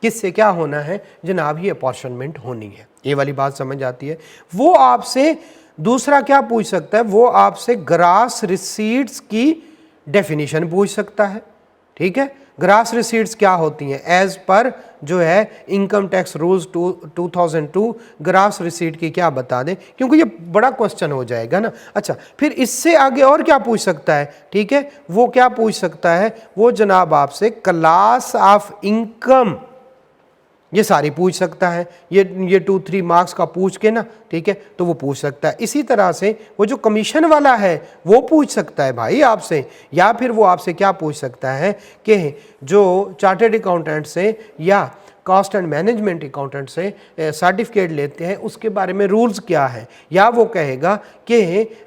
किससे क्या होना है जनाब, ये अपॉर्शनमेंट होनी है। ये वाली बात समझ आती है। वो आपसे दूसरा क्या पूछ सकता है, वो आपसे ग्रास रिसीट्स की डेफिनेशन पूछ सकता है, ठीक है। ग्रास रिसीट्स क्या होती हैं, एज पर जो है income tax rules 2002, grass receipt की क्या बता दें, क्योंकि ये बड़ा क्वेश्चन हो जाएगा ना। अच्छा, फिर इससे आगे और क्या पूछ सकता है, ठीक है, वो क्या पूछ सकता है, वो जनाब आपसे क्लास ऑफ इनकम, ये सारी पूछ सकता है, ये 2-3 मार्क्स का पूछ के ना, ठीक है, तो वो पूछ सकता है। इसी तरह से वो जो कमीशन वाला है वो पूछ सकता है भाई आपसे, या फिर वो आपसे क्या पूछ सकता है कि जो चार्टर्ड अकाउंटेंट से या कॉस्ट एंड मैनेजमेंट अकाउंटेंट से सर्टिफिकेट लेते हैं उसके बारे में रूल्स क्या है, या वो कहेगा कि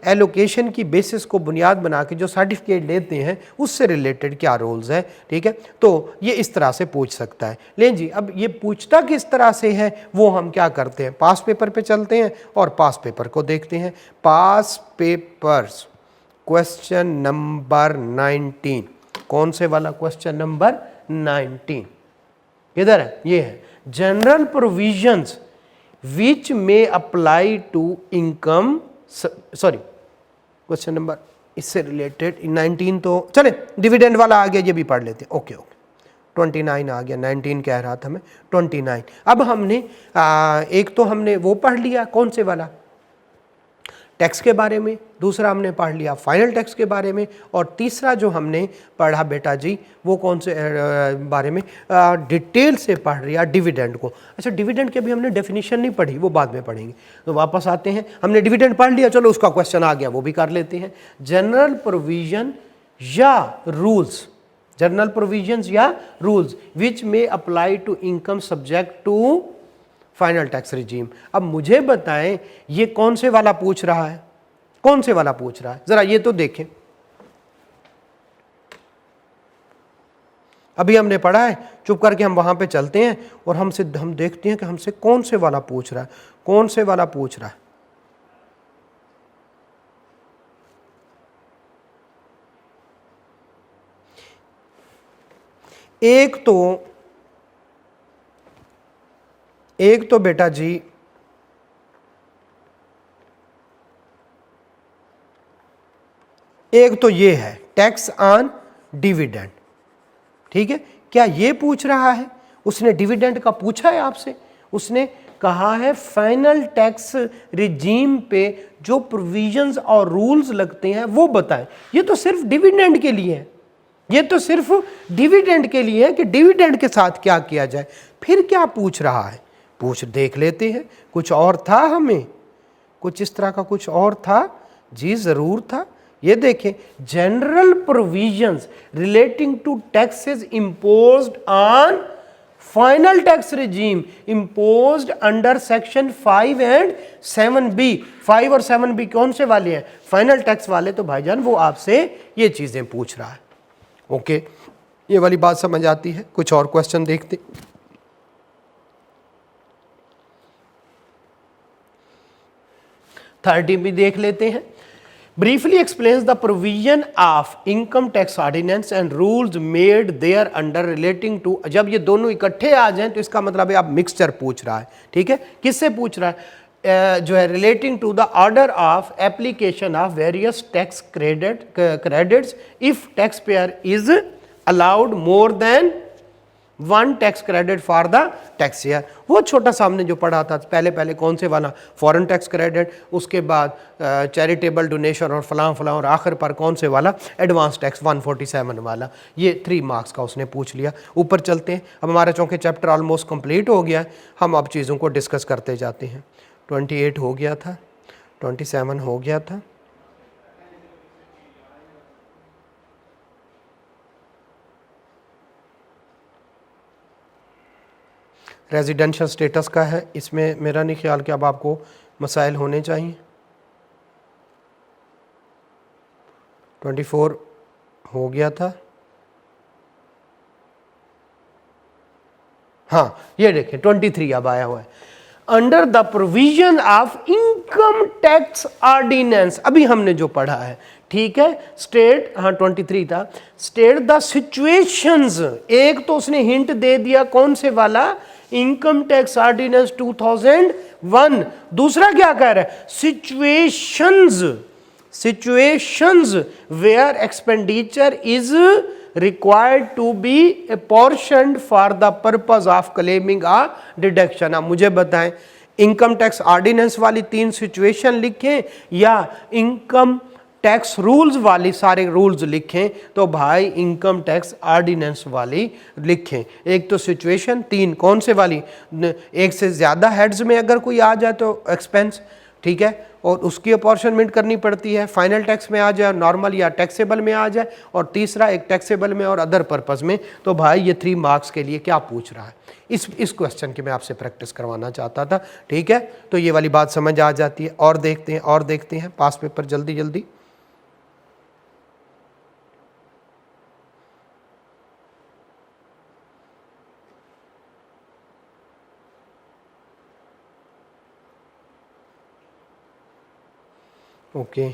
एलोकेशन की बेसिस को बुनियाद बना के जो सर्टिफिकेट लेते हैं उससे रिलेटेड क्या रूल्स है, ठीक है। तो ये इस तरह से पूछ सकता है। लें जी, अब ये पूछता किस तरह से है वो हम क्या करते हैं, पास पेपर पे चलते हैं और पास पेपर को देखते हैं। पास पेपर्स क्वेश्चन नंबर 19, कौन से वाला क्वेश्चन नंबर 19 किधर है, ये है, जनरल प्रोविजंस विच में apply to income, sorry question number इससे रिलेटेड 19, तो चले डिविडेंड वाला आ गया, ये भी पढ़ लेते हैं। ओके 29 आ गया, 19 कह रहा था मैं, 29। अब हमने एक तो हमने वो पढ़ लिया, कौन से वाला, टैक्स के बारे में, दूसरा हमने पढ़ लिया फाइनल टैक्स के बारे में, और तीसरा जो हमने पढ़ा बेटा जी वो कौन से बारे में, डिटेल से पढ़ लिया डिविडेंड को। अच्छा, डिविडेंड के भी हमने डेफिनेशन नहीं पढ़ी, वो बाद में पढ़ेंगे। तो वापस आते हैं, हमने डिविडेंड पढ़ लिया, चलो उसका क्वेश्चन आ गया वो भी कर लेते हैं। जनरल प्रोविजन या रूल्स, जनरल प्रोविजंस या रूल्स विच में apply to income subject to final tax regime. अब मुझे बताएं ये कौन से वाला पूछ रहा है, कौन से वाला पूछ रहा है, जरा ये तो देखें। अभी हमने पढ़ा है, चुप करके हम वहां पे चलते हैं और हम देखते हैं कि हमसे कौन से वाला पूछ रहा है, कौन से वाला पूछ रहा है। एक तो बेटा जी एक तो ये है टैक्स ऑन डिविडेंड, ठीक है। क्या ये पूछ रहा है? उसने डिविडेंड का पूछा है आपसे? उसने कहा है फाइनल टैक्स रिजीम पे जो प्रोविजंस और रूल्स लगते हैं वो बताएं। ये तो सिर्फ डिविडेंड के लिए है, ये तो सिर्फ डिविडेंड के लिए है कि डिविडेंड के साथ क्या किया जाए। फिर क्या पूछ रहा है, पूछ देख लेते हैं। कुछ और था, हमें कुछ इस तरह का कुछ और था जी, जरूर था। ये देखें, general provisions relating to taxes imposed on final tax regime imposed under section 5 and 7B। 5 और 7B कौन से वाले हैं? फाइनल टैक्स वाले। तो भाईजान वो आपसे ये चीजें पूछ रहा है। ओके, ये वाली बात समझ आती है। कुछ और क्वेश्चन देखते। थर्टी भी देख लेते हैं। Briefly explains the provision of income tax ordinance and rules made there under relating to. जब ये दोनों इकट्ठे आ जाएं तो इसका मतलब है आप मिक्सचर पूछ रहा है, ठीक है। किससे पूछ रहा है? जो है relating to the order of application of various tax credits if tax payer is allowed more than 1 tax credit for the tax year. वो छोटा सा हमने जो पढ़ा था पहले कौन से वाला? फॉरेन टैक्स क्रेडिट, उसके बाद चैरिटेबल डोनेशन और फलां और आखिर पर कौन से वाला? एडवांस टैक्स 147 वाला। ये 3 मार्क्स का उसने पूछ लिया। ऊपर चलते हैं। अब हमारा चूँकि चैप्टर ऑलमोस्ट कंप्लीट हो गया है, हम अब चीज़ों को डिस्कस करते जाते हैं। 28 हो गया था, 27 हो गया था, रेजिडेंशियल स्टेटस का है। इसमें मेरा नहीं ख्याल कि अब आपको मसाइल होने चाहिए। 24 हो गया था। हाँ, ये देखें 23 अब आया हुआ है। Under the provision of income tax ordinance, अभी हमने जो पढ़ा है, ठीक है। स्टेट, हाँ 23 था। स्टेट द सिचुएशंस, एक तो उसने हिंट दे दिया कौन से वाला? Income tax ordinance 2001। दूसरा क्या कह रहा है? Situations where expenditure is required to be apportioned for the purpose of claiming a deduction। अब मुझे बताएं, इनकम टैक्स ऑर्डिनेंस वाली 3 सिचुएशन लिखें या इनकम टैक्स रूल्स वाली सारे रूल्स लिखें? तो भाई इनकम टैक्स ऑर्डिनेंस वाली लिखें। एक तो सिचुएशन, 3 कौन से वाली? एक से ज़्यादा हेड्स में अगर कोई आ जाए तो एक्सपेंस, ठीक है, और उसकी अपॉर्शनमेंट करनी पड़ती है। फाइनल टैक्स में आ जाए, नॉर्मल या टैक्सेबल में आ जाए, और तीसरा एक टैक्सेबल में और अदर पर्पस में। तो भाई ये 3 मार्क्स के लिए क्या पूछ रहा है? इस क्वेश्चन की मैं आपसे प्रैक्टिस करवाना चाहता था, ठीक है। तो ये वाली बात समझ आ जाती है। और देखते हैं पास पेपर जल्दी जल्दी। ओके,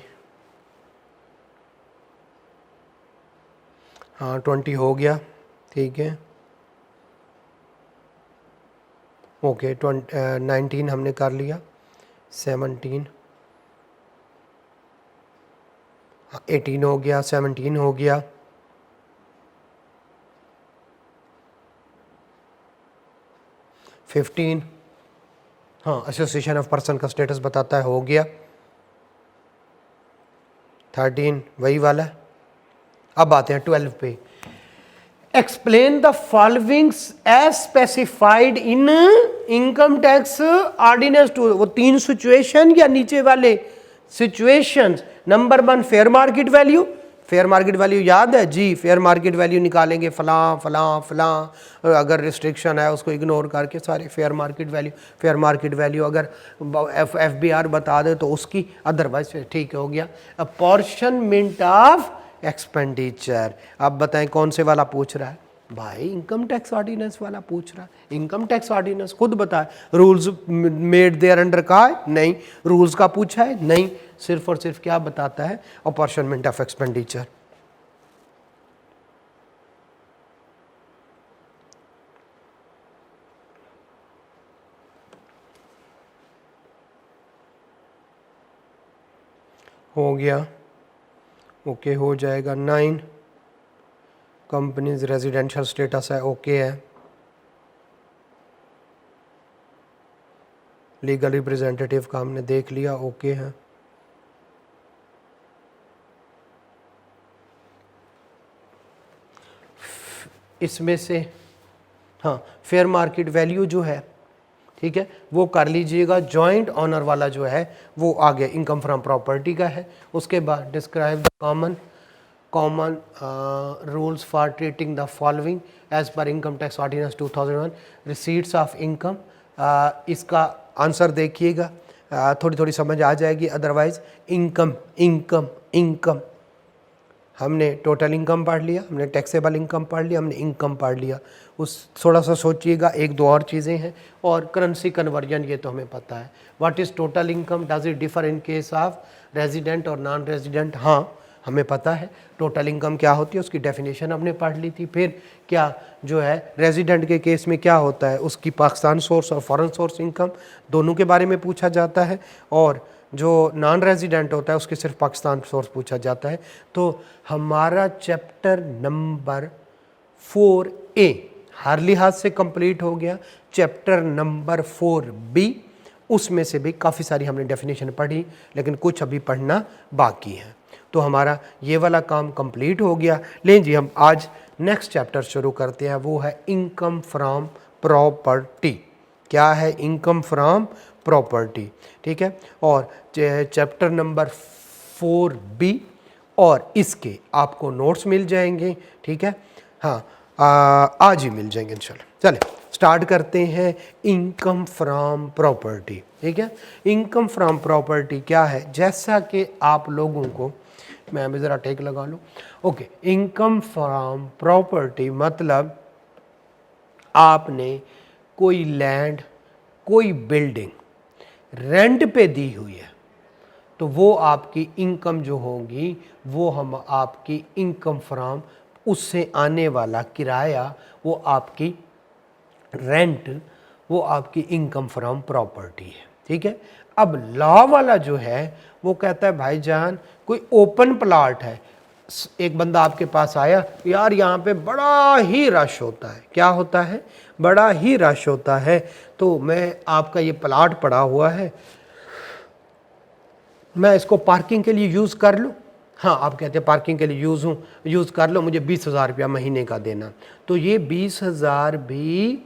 हाँ 20 हो गया, ठीक है। ओके, 19 हमने कर लिया, 17, 18 हो गया, 17 हो गया, 15, हाँ एसोसिएशन ऑफ पर्सन का स्टेटस बताता है, हो गया। 13 वही वाला। अब आते हैं 12 पे। Explain the following as specified in income tax ordinance 2। वो 3 सिचुएशन या नीचे वाले situations? Number 1 fair market value. Fair market value याद है जी, फेयर मार्केट वैल्यू निकालेंगे फलां फलां फलां, अगर रिस्ट्रिक्शन है उसको इग्नोर करके सारे फेयर मार्केट वैल्यू अगर FBR बता दे तो उसकी, अदरवाइज ठीक हो गया। अपॉर्शनमेंट ऑफ एक्सपेंडिचर, अब बताएं कौन से वाला पूछ रहा है भाई? इनकम टैक्स ऑर्डिनेंस वाला पूछ रहा है। इनकम टैक्स ऑर्डिनेंस खुद बताए, रूल्स मेड देयर अंडर का है? नहीं। रूल्स का पूछा है? नहीं। सिर्फ और सिर्फ क्या बताता है? Apportionment of expenditure. हो गया, ओके हो जाएगा। 9 कंपनीज रेजिडेंशियल स्टेटस है, ओके है। लीगल रिप्रेजेंटेटिव का हमने देख लिया, ओके है। इसमें से हाँ, फेयर मार्केट वैल्यू जो है, ठीक है, वो कर लीजिएगा। जॉइंट ऑनर वाला जो है वो आ गया, इनकम फ्रॉम प्रॉपर्टी का है। उसके बाद describe the common rules for treating the following as per income tax ordinance 2001, receipts of income. इसका आंसर देखिएगा, थोड़ी थोड़ी समझ आ जाएगी। अदरवाइज इनकम हमने टोटल इनकम पढ़ लिया, हमने टैक्सेबल इनकम पढ़ लिया, हमने इनकम पढ़ लिया। उस थोड़ा सा सोचिएगा, एक दो और चीज़ें हैं। और करेंसी कन्वर्जन ये तो हमें पता है। What is total income, does it differ in case of resident और नॉन रेजिडेंट? हाँ, हमें पता है टोटल इनकम क्या होती है, उसकी डेफिनेशन हमने पढ़ ली थी। फिर क्या जो है रेजिडेंट के केस में क्या होता है, उसकी पाकिस्तान सोर्स और फॉरेन सोर्स इनकम दोनों के बारे में पूछा जाता है। और जो नॉन रेजिडेंट होता है उसके सिर्फ पाकिस्तान सोर्स पूछा जाता है। तो हमारा चैप्टर नंबर 4A हर लिहाज से कंप्लीट हो गया। चैप्टर नंबर 4B, उसमें से भी काफ़ी सारी हमने डेफिनेशन पढ़ी, लेकिन कुछ अभी पढ़ना बाकी है। तो हमारा ये वाला काम कंप्लीट हो गया। लें जी, हम आज नेक्स्ट चैप्टर शुरू करते हैं, वो है इनकम फ्रॉम प्रॉपर्टी। क्या है? इनकम फ्रॉम प्रॉपर्टी, ठीक है। और चैप्टर नंबर 4B और इसके आपको नोट्स मिल जाएंगे, ठीक है। हाँ, आज ही मिल जाएंगे इंशाल्लाह। चले स्टार्ट करते हैं इनकम फ्रॉम प्रॉपर्टी, ठीक है। इनकम फ्रॉम प्रॉपर्टी क्या है? जैसा कि आप लोगों को, मैं अभी ज़रा टेक लगा लूँ। ओके, इनकम फ्रॉम प्रॉपर्टी मतलब आपने कोई लैंड, कोई बिल्डिंग रेंट पे दी हुई है, तो वो आपकी इनकम जो होगी वो हम आपकी इनकम फ्रॉम, उससे आने वाला किराया, वो आपकी रेंट, वो आपकी इनकम फ्रॉम प्रॉपर्टी है, ठीक है। अब लॉ वाला जो है वो कहता है भाईजान कोई ओपन प्लॉट है, एक बंदा आपके पास आया, यार यहाँ पे बड़ा ही रश होता है। क्या होता है? बड़ा ही रश होता है। तो मैं, आपका ये प्लॉट पड़ा हुआ है, मैं इसको पार्किंग के लिए यूज़ कर लूँ? हाँ, आप कहते हैं पार्किंग के लिए यूज़ कर लो, मुझे 20,000 रुपया महीने का देना। तो ये 20,000 भी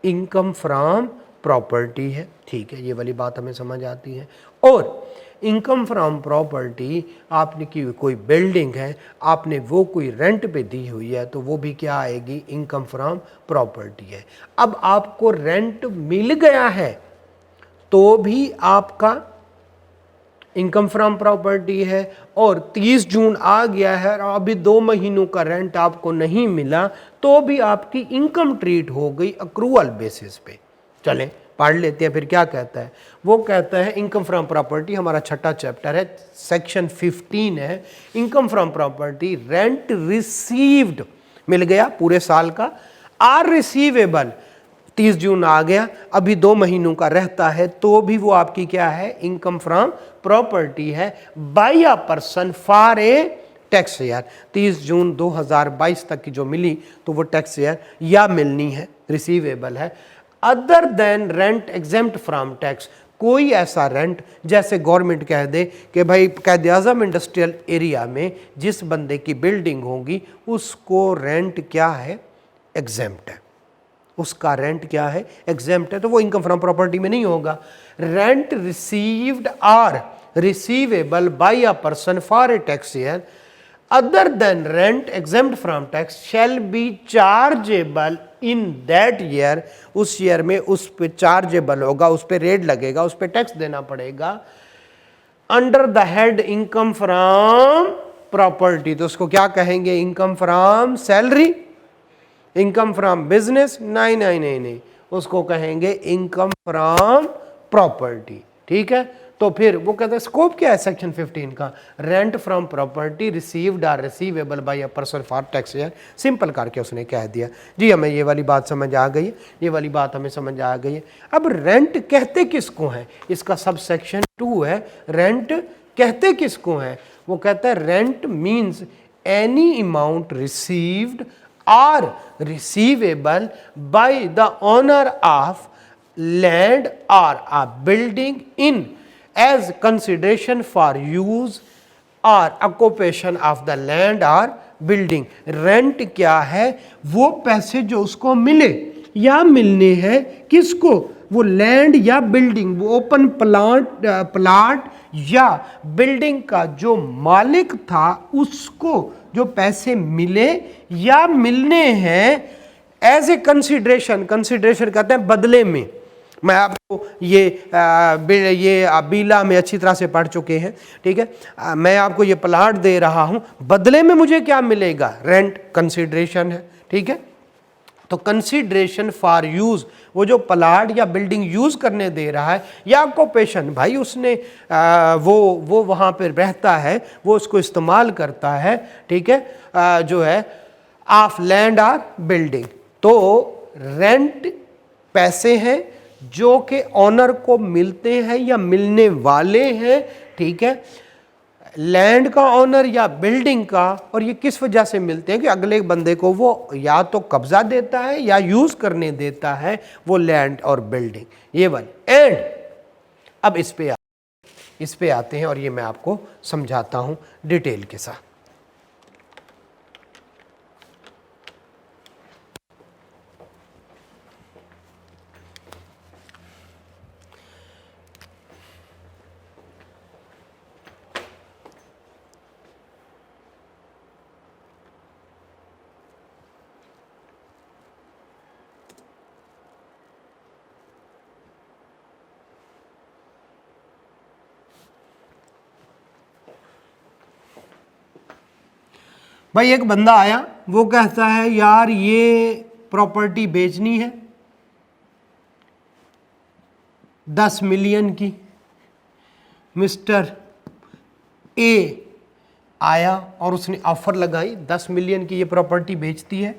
इनकम फ्रॉम प्रॉपर्टी है, ठीक है। ये वाली बात हमें समझ आती है। और इनकम फ्रॉम प्रॉपर्टी, आपने की कोई बिल्डिंग है, आपने वो कोई रेंट पे दी हुई है, तो वो भी क्या आएगी? इनकम फ्रॉम प्रॉपर्टी है। अब आपको रेंट मिल गया है तो भी आपका इनकम फ्रॉम प्रॉपर्टी है। और 30 जून आ गया है और अभी 2 महीनों का रेंट आपको नहीं मिला, तो भी आपकी इनकम ट्रीट हो गई अक्रूवल बेसिस पे। चलें पढ़ लेते हैं फिर क्या कहता है। वो कहता है इनकम फ्रॉम प्रॉपर्टी, हमारा छठा चैप्टर है, सेक्शन 15 है। Income from property, rent received मिल गया पूरे साल का, आर रिसीवेबल, 30 जून आ गया, अभी 2 महीनों का रहता है, तो भी वो आपकी क्या है? इनकम फ्रॉम प्रॉपर्टी है, by a person for a tax year. 30 जून 2022 तक की जो मिली तो वो टैक्स ईयर या मिलनी है, रिसीवेबल है। Other than rent exempt from tax, कोई ऐसा रेंट, जैसे गवर्नमेंट कह दे कि भाई कायदे आज़म इंडस्ट्रियल एरिया में जिस बंदे की बिल्डिंग होगी उसको रेंट क्या है? एग्जेम्प्ट है, उसका रेंट क्या है? एग्जेम्प्ट है, तो वो इनकम फ्रॉम प्रॉपर्टी में नहीं होगा। Rent received or receivable by a person for a tax year other than rent exempt from tax shall be chargeable in that year, उस ईयर में उस पे चार्जेबल होगा, उस पे रेट लगेगा, उस पे टैक्स देना पड़ेगा, under the head income from property. तो उसको क्या कहेंगे? Income from salary, income from business? नहीं नहीं नहीं नहीं, उसको कहेंगे इनकम फ्रॉम प्रॉपर्टी। ठीक है, तो फिर वो कहते हैं स्कोप क्या है सेक्शन 15 का? Rent from property received or receivable by a person for tax year. Simple करके उसने कह दिया। जी हमें ये वाली बात समझ आ गई है, ये वाली बात हमें समझ आ गई है। अब रेंट कहते किसको है? इसका सब सेक्शन 2 है, रेंट कहते किसको है? वो कहता है rent means any amount received or receivable by the owner of land और a building in as consideration for use or occupation of the land or building। Rent क्या है? वो पैसे जो उसको मिले या मिलने हैं, किसको? वो लैंड या बिल्डिंग, वो ओपन प्लाट या बिल्डिंग का जो मालिक था उसको जो पैसे मिले या मिलने हैं एज ए कंसिडरेशन। कंसिडरेशन कहते हैं बदले में। मैं आपको ये बीला में अच्छी तरह से पढ़ चुके हैं। ठीक है, मैं आपको ये प्लाट दे रहा हूं, बदले में मुझे क्या मिलेगा? रेंट, कंसीडरेशन है। ठीक है, तो कंसीडरेशन फॉर यूज, वो जो प्लाट या बिल्डिंग यूज करने दे रहा है, या ऑक्यूपेशन, भाई उसने वो वहां पर रहता है, वो उसको इस्तेमाल करता है। ठीक है, जो है ऑफ लैंड और बिल्डिंग। तो रेंट पैसे हैं जो कि ऑनर को मिलते हैं या मिलने वाले हैं। ठीक है, लैंड का ऑनर या बिल्डिंग का। और ये किस वजह से मिलते हैं? कि अगले बंदे को वो या तो कब्जा देता है या यूज करने देता है वो लैंड और बिल्डिंग, ये वाली। एंड अब इस पे आते हैं और ये मैं आपको समझाता हूं डिटेल के साथ। भाई एक बंदा आया, वो कहता है यार ये प्रॉपर्टी बेचनी है 10 मिलियन की। मिस्टर ए आया और उसने ऑफर लगाई, 10 मिलियन की ये प्रॉपर्टी बेचती है।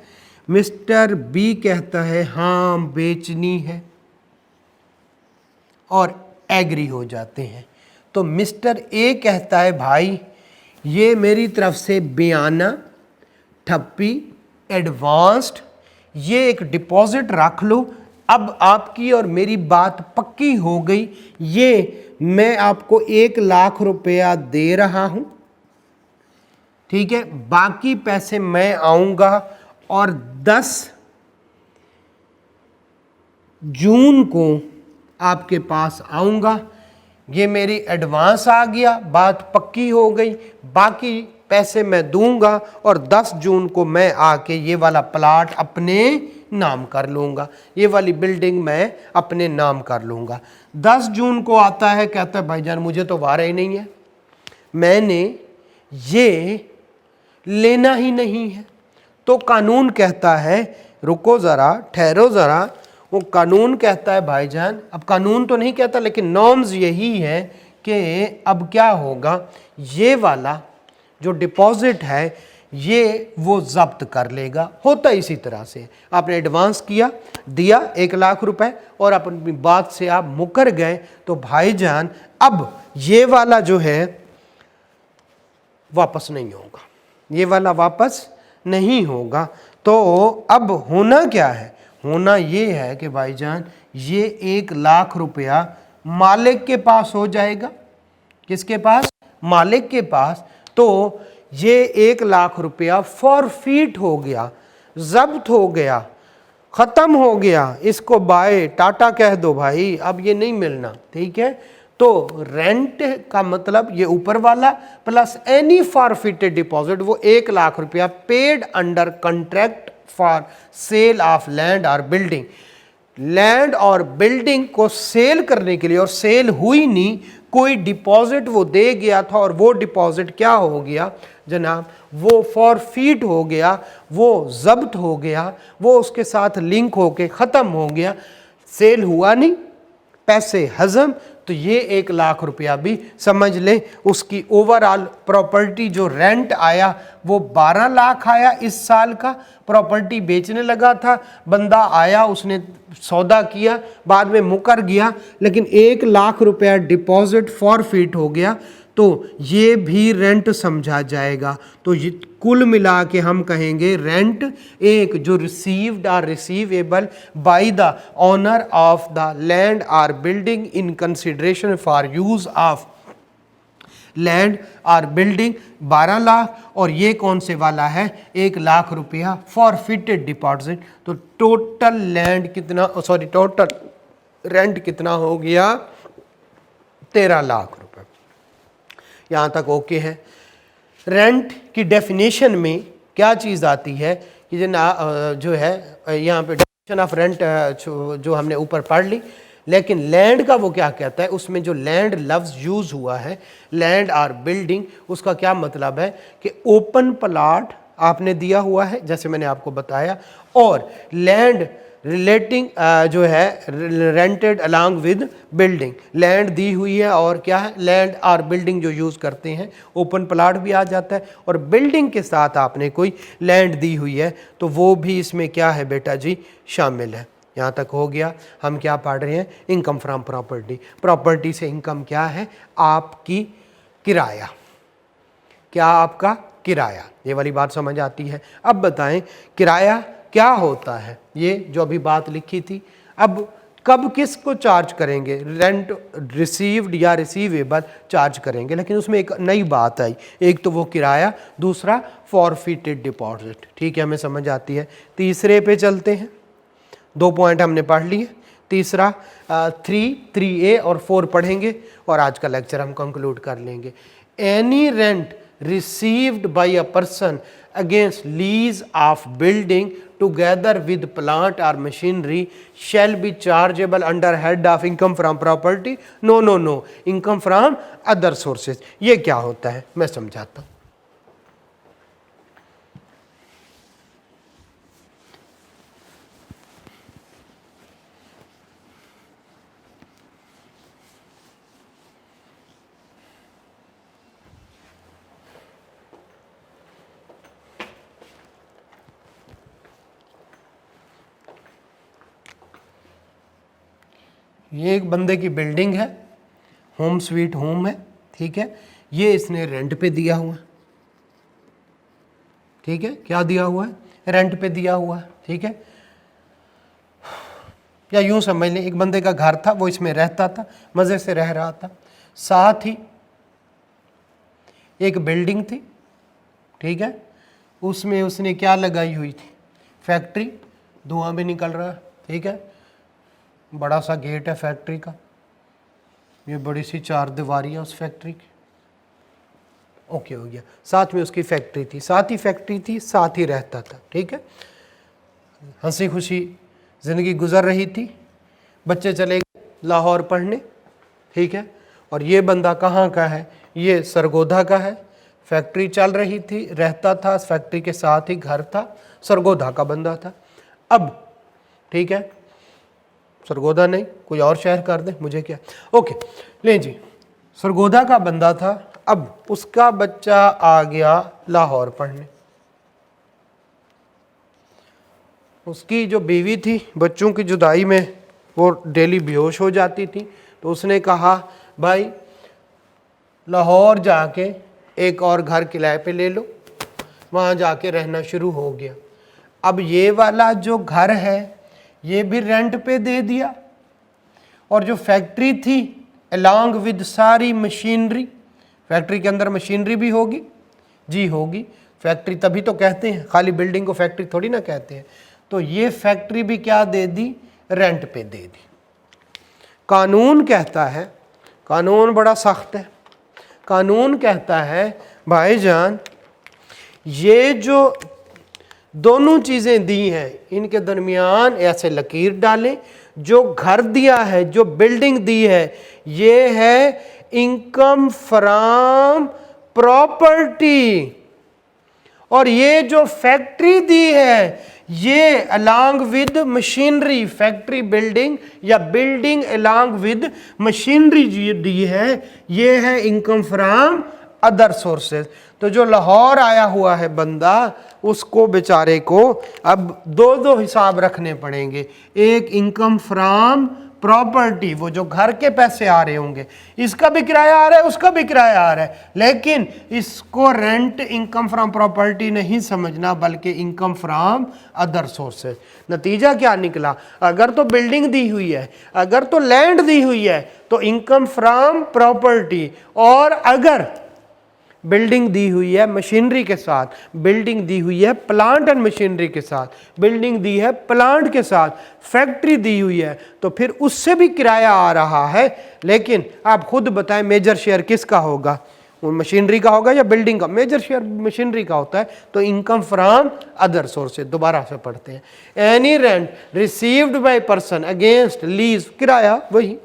मिस्टर बी कहता है हाँ बेचनी है, और एग्री हो जाते हैं। तो मिस्टर ए कहता है भाई ये मेरी तरफ से बयाना, ठप्पी, एडवांस्ड, ये एक डिपॉजिट रख लो। अब आपकी और मेरी बात पक्की हो गई, ये मैं आपको 1 लाख रुपया दे रहा हूं। ठीक है, बाकी पैसे मैं आऊंगा और 10 जून को आपके पास आऊंगा। ये मेरी एडवांस आ गया, बात पक्की हो गई, बाकी पैसे मैं दूंगा और 10 जून को मैं आके ये वाला प्लाट अपने नाम कर लूँगा, ये वाली बिल्डिंग मैं अपने नाम कर लूँगा। 10 जून को आता है, कहता है भाईजान मुझे तो वारा ही नहीं है, मैंने ये लेना ही नहीं है। तो कानून कहता है रुको ज़रा, ठहरो ज़रा। वो कानून कहता है भाईजान, अब कानून तो नहीं कहता लेकिन नॉर्म्स यही है कि अब क्या होगा, ये वाला जो डिपॉजिट है ये वो जब्त कर लेगा। होता इसी तरह से, आपने एडवांस किया, दिया 1 लाख रुपए और अपनी बात से आप मुकर गए, तो भाईजान अब ये वाला जो है वापस नहीं होगा, ये वाला वापस नहीं होगा। तो अब होना क्या है? होना ये है कि भाईजान ये 1 लाख रुपया मालिक के पास हो जाएगा। किसके पास? मालिक के पास। तो ये 1 लाख रुपया फॉरफीट हो गया, जब्त हो गया, ख़त्म हो गया। इसको बाय टाटा कह दो भाई, अब ये नहीं मिलना। ठीक है, तो रेंट का मतलब ये ऊपर वाला प्लस एनी फॉरफिटेड डिपॉजिट, वो 1 लाख रुपया paid under contract for sale of land और बिल्डिंग। लैंड और बिल्डिंग को सेल करने के लिए, और सेल हुई नहीं, कोई डिपॉजिट वो दे गया था और वो डिपॉजिट क्या हो गया जनाब, वो फॉरफिट हो गया, वो जब्त हो गया, वो उसके साथ लिंक होके ख़त्म हो गया, सेल हुआ नहीं, पैसे हजम, तो ये 1 लाख रुपया भी समझ लें उसकी ओवरऑल प्रॉपर्टी जो रेंट आया वो 12 लाख आया इस साल का। प्रॉपर्टी बेचने लगा था, बंदा आया, उसने सौदा किया, बाद में मुकर गया, लेकिन 1 लाख रुपया डिपॉजिट फॉरफिट हो गया, तो ये भी रेंट समझा जाएगा। तो ये कुल मिला के हम कहेंगे रेंट एक जो received or receivable by the owner of the land or building in consideration for use of land और बिल्डिंग 12 लाख, और ये कौन से वाला है 1 लाख रुपया फॉरफिटेड डिपॉजिट। तो टोटल लैंड कितना, सॉरी टोटल रेंट कितना हो गया 13 लाख रुपए। यहाँ तक ओके है। रेंट की डेफिनेशन में क्या चीज़ आती है कि जो है यहाँ पे डेफिनेशन ऑफ रेंट जो हमने ऊपर पढ़ ली, लेकिन लैंड का वो क्या कहता है, उसमें जो लैंड लफ्ज़ यूज़ हुआ है लैंड और बिल्डिंग, उसका क्या मतलब है कि ओपन प्लॉट आपने दिया हुआ है जैसे मैंने आपको बताया, और लैंड रिलेटिंग जो है rented along with building, land दी हुई है और क्या है लैंड और बिल्डिंग जो यूज़ करते हैं, ओपन प्लॉट भी आ जाता है, और बिल्डिंग के साथ आपने कोई लैंड दी हुई है तो वो भी इसमें क्या है बेटा जी शामिल है। यहाँ तक हो गया। हम क्या पढ़ रहे हैं, इनकम फ्रॉम प्रॉपर्टी। प्रॉपर्टी से इनकम क्या है, आपकी किराया, क्या आपका किराया, ये वाली बात समझ आती है। अब बताएं किराया क्या होता है, ये जो अभी बात लिखी थी। अब कब किसको चार्ज करेंगे, रेंट रिसीव्ड या रिसीवेबल चार्ज करेंगे, लेकिन उसमें एक नई बात आई, एक तो वो किराया, दूसरा फॉरफिटेड डिपॉजिट। ठीक है, हमें समझ आती है। तीसरे पे चलते हैं, 2 पॉइंट हमने पढ़ लिए, तीसरा 3A और 4 पढ़ेंगे और आज का लेक्चर हम कंक्लूड कर लेंगे। Any rent received by a person against lease of building together with plant or machinery shall be chargeable under head of income from property। no income from other sources। ये क्या होता है मैं समझाता हूँ। ये एक बंदे की बिल्डिंग है, होम स्वीट होम है, ठीक है, ये इसने रेंट पे दिया हुआ है, ठीक है, क्या दिया हुआ है, रेंट पे दिया हुआ है, ठीक है। या यूं समझ लें एक बंदे का घर था, वो इसमें रहता था, मज़े से रह रहा था, साथ ही एक बिल्डिंग थी, ठीक है, उसमें उसने क्या लगाई हुई थी, फैक्ट्री, धुआं भी निकल रहा है, ठीक है, बड़ा सा गेट है फैक्ट्री का, ये बड़ी सी 4 दीवारी है उस फैक्ट्री की, ओके हो गया। साथ में उसकी फैक्ट्री थी, साथ ही फैक्ट्री थी, साथ ही रहता था, ठीक है, हंसी खुशी ज़िंदगी गुजर रही थी। बच्चे चले गए लाहौर पढ़ने, ठीक है, और ये बंदा कहाँ का है, ये सरगोधा का है, फैक्ट्री चल रही थी, रहता था, फैक्ट्री के साथ ही घर था, सरगोधा का बंदा था। अब ठीक है, सरगोधा नहीं कोई और शहर कर दे, मुझे क्या, ओके ले जी, सरगोधा का बंदा था। अब उसका बच्चा आ गया लाहौर पढ़ने, उसकी जो बीवी थी बच्चों की जुदाई में वो डेली बेहोश हो जाती थी, तो उसने कहा भाई लाहौर जाके एक और घर किराए पे ले लो, वहाँ जाके रहना शुरू हो गया। अब ये वाला जो घर है ये भी रेंट पे दे दिया, और जो फैक्ट्री थी अलॉन्ग विद सारी मशीनरी, फैक्ट्री के अंदर मशीनरी भी होगी, जी होगी, फैक्ट्री तभी तो कहते हैं, खाली बिल्डिंग को फैक्ट्री थोड़ी ना कहते हैं। तो ये फैक्ट्री भी क्या दे दी, रेंट पे दे दी। कानून कहता है कानून बड़ा सख्त है। कानून कहता है भाईजान ये जो दोनों चीज़ें दी हैं इनके दरमियान ऐसे लकीर डालें। जो घर दिया है, जो बिल्डिंग दी है, ये है इनकम फ्रॉम प्रॉपर्टी, और ये जो फैक्ट्री दी है ये along with machinery, factory building या बिल्डिंग अलॉन्ग विद मशीनरी दी है, ये है इनकम फ्रॉम अदर सोर्सेज। तो जो लाहौर आया हुआ है बंदा, उसको बेचारे को अब दो हिसाब रखने पड़ेंगे। एक इनकम फ्रॉम प्रॉपर्टी, वो जो घर के पैसे आ रहे होंगे, इसका भी किराया आ रहा है, उसका भी किराया आ रहा है, लेकिन इसको रेंट इनकम फ्रॉम प्रॉपर्टी नहीं समझना बल्कि इनकम फ्रॉम अदर सोर्सेज। नतीजा क्या निकला? अगर तो बिल्डिंग दी हुई है, अगर तो लैंड दी हुई है तो इनकम फ्रॉम प्रॉपर्टी, और अगर बिल्डिंग दी हुई है मशीनरी के साथ, बिल्डिंग दी हुई है प्लांट एंड मशीनरी के साथ, बिल्डिंग दी है प्लांट के साथ, फैक्ट्री दी हुई है, तो फिर उससे भी किराया आ रहा है। लेकिन आप खुद बताएं मेजर शेयर किसका होगा? वो मशीनरी का होगा या बिल्डिंग का? मेजर शेयर मशीनरी का होता है। तो इनकम फ्रॉम अदर सोर्सेज, दोबारा से पढ़ते हैं। Any rent received by person against lease, किराया वही,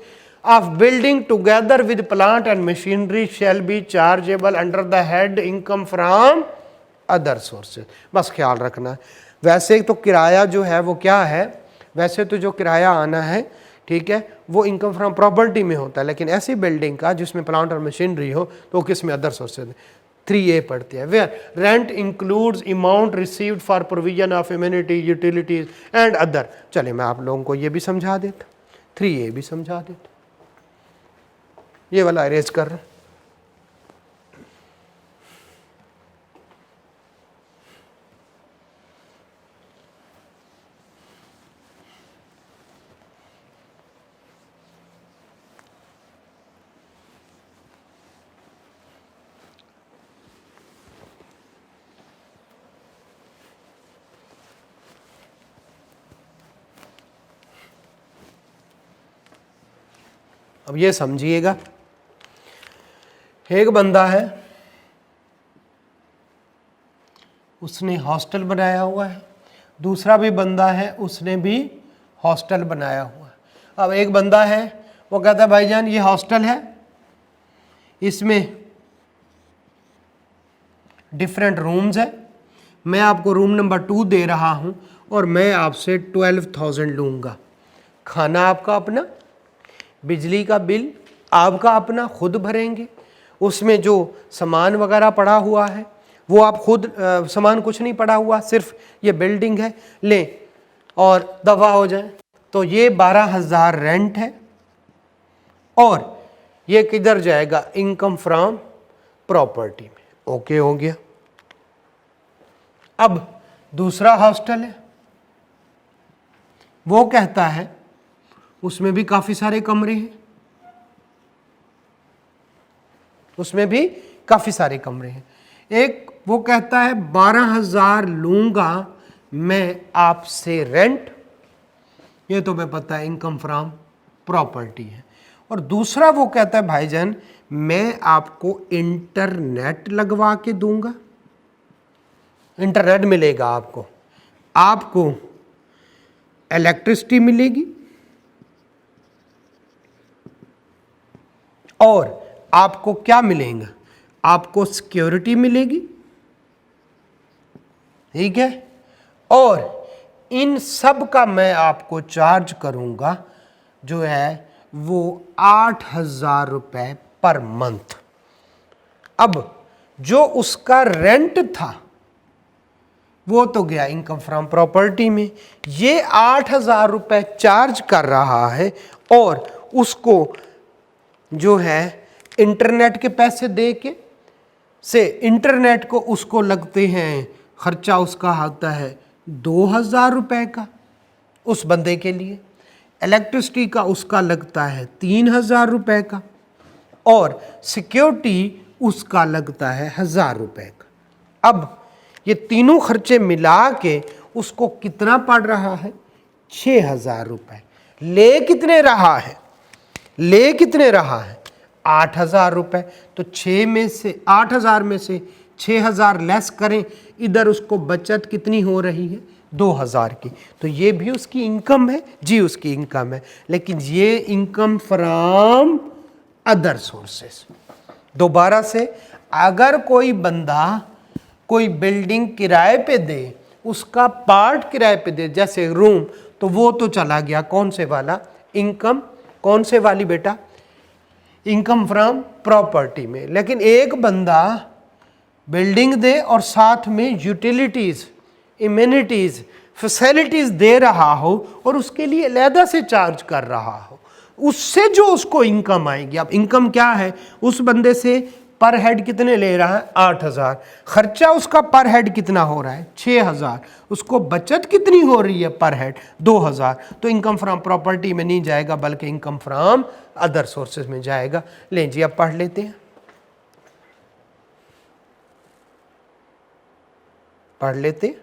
of building together with plant and machinery shall be chargeable under the head income from other sources। बस ख्याल रखना है। वैसे तो किराया जो है वो क्या है? वैसे तो जो किराया आना है, ठीक है, वो इनकम फ्रॉम प्रॉपर्टी में होता है, लेकिन ऐसी बिल्डिंग का जिसमें प्लांट और मशीनरी हो तो किस में? Other sources. 3A पढ़ते हैं, where rent includes amount received for provision of immunity utilities and other. चलिए मैं आप लोगों को ये भी समझा देता, 3A भी समझा देता। ये वाला अरेंज कर रहा हूं। अब ये समझिएगा, एक बंदा है, उसने हॉस्टल बनाया हुआ है, दूसरा भी बंदा है, उसने भी हॉस्टल बनाया हुआ है। अब एक बंदा है, वो कहता है भाईजान ये हॉस्टल है, इसमें डिफरेंट रूम्स है, मैं आपको रूम नंबर 2 दे रहा हूँ और मैं आपसे 12,000 लूँगा। खाना आपका अपना, बिजली का बिल आपका अपना, खुद भरेंगे। उसमें जो सामान वगैरह पड़ा हुआ है वो आप खुद, सामान कुछ नहीं पड़ा हुआ, सिर्फ ये बिल्डिंग है, लें और दफा हो जाए। तो ये 12,000 रेंट है और ये किधर जाएगा? इनकम फ्रॉम प्रॉपर्टी में। ओके हो गया। अब दूसरा हॉस्टल है, वो कहता है उसमें भी काफ़ी सारे कमरे हैं, उसमें भी काफ़ी सारे कमरे हैं। एक वो कहता है 12,000 लूँगा मैं आपसे रेंट, ये तो मैं पता है इनकम फ्रॉम प्रॉपर्टी है। और दूसरा वो कहता है भाईजान मैं आपको इंटरनेट लगवा के दूंगा, इंटरनेट मिलेगा आपको, आपको इलेक्ट्रिसिटी मिलेगी और आपको क्या मिलेगा? आपको सिक्योरिटी मिलेगी, ठीक है, और इन सब का मैं आपको चार्ज करूंगा जो है वो 8,000 रुपये पर मंथ। अब जो उसका रेंट था वो तो गया इनकम फ्रॉम प्रॉपर्टी में, ये 8,000 रुपये चार्ज कर रहा है और उसको जो है इंटरनेट के पैसे दे के से इंटरनेट को उसको लगते हैं, खर्चा उसका आता है 2,000 रुपये का उस बंदे के लिए, इलेक्ट्रिसिटी का उसका लगता है 3,000 रुपये का और सिक्योरिटी उसका लगता है 1,000 रुपये का। अब ये तीनों खर्चे मिला के उसको कितना पड़ रहा है? 6,000 रुपये। ले कितने रहा है? ले कितने रहा है? 8,000 रुपये। तो 6 में से 8,000 में से 6,000 लेस करें, इधर उसको बचत कितनी हो रही है 2,000 की। तो ये भी उसकी इनकम है जी, उसकी इनकम है, लेकिन ये इनकम फ्रॉम अदर सोर्सेस। दोबारा से, अगर कोई बंदा कोई बिल्डिंग किराए पे दे, उसका पार्ट किराए पे दे, जैसे रूम, तो वो तो चला गया कौन से वाला, इनकम कौन से वाली बेटा, इनकम फ्रॉम प्रॉपर्टी में। लेकिन एक बंदा बिल्डिंग दे और साथ में यूटिलिटीज, इम्यूनिटीज, फैसिलिटीज दे रहा हो और उसके लिए अलहदा से चार्ज कर रहा हो, उससे जो उसको इनकम आएगी। अब इनकम क्या है, उस बंदे से पर हेड कितने ले रहा है 8,000, खर्चा उसका पर हेड कितना हो रहा है 6,000, उसको बचत कितनी हो रही है पर हेड 2,000। तो इनकम फ्रॉम प्रॉपर्टी में नहीं जाएगा, बल्कि इनकम फ्रॉम अदर सोर्सेज में जाएगा। लें जी, अब पढ़ लेते हैं, पढ़ लेते हैं।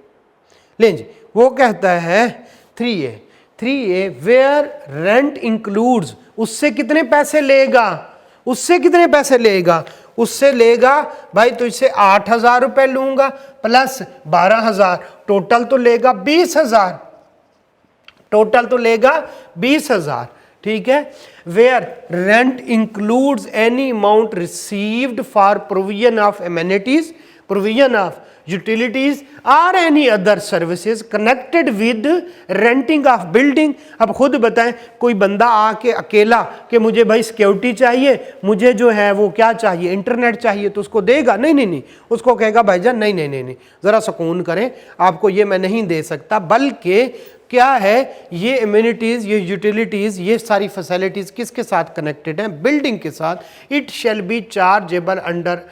लें जी, वो कहता है 3A वेयर रेंट इंक्लूड्स, उससे कितने पैसे लेगा, उससे कितने पैसे लेगा, उससे लेगा भाई, तो इससे 8,000 रुपये लूंगा प्लस 12,000, टोटल तो लेगा 20,000, टोटल तो लेगा 20,000, ठीक है। Where rent includes any amount received for provision of amenities, provision of utilities और any other services connected with renting of building. अब खुद बताएं, कोई बंदा आके अकेला कि मुझे भाई सिक्योरिटी चाहिए, मुझे जो है वो क्या चाहिए, इंटरनेट चाहिए, तो उसको देगा? नहीं नहीं नहीं, उसको कहेगा भाईजान नहीं नहीं नहीं नहीं, ज़रा सुकून करें, आपको ये मैं नहीं दे सकता। बल्कि क्या है, ये इम्यूनिटीज़, ये यूटिलिटीज़, ये सारी फैसिलिटीज़ किसके साथ कनेक्टेड हैं, बिल्डिंग के साथ। It shall be chargeable under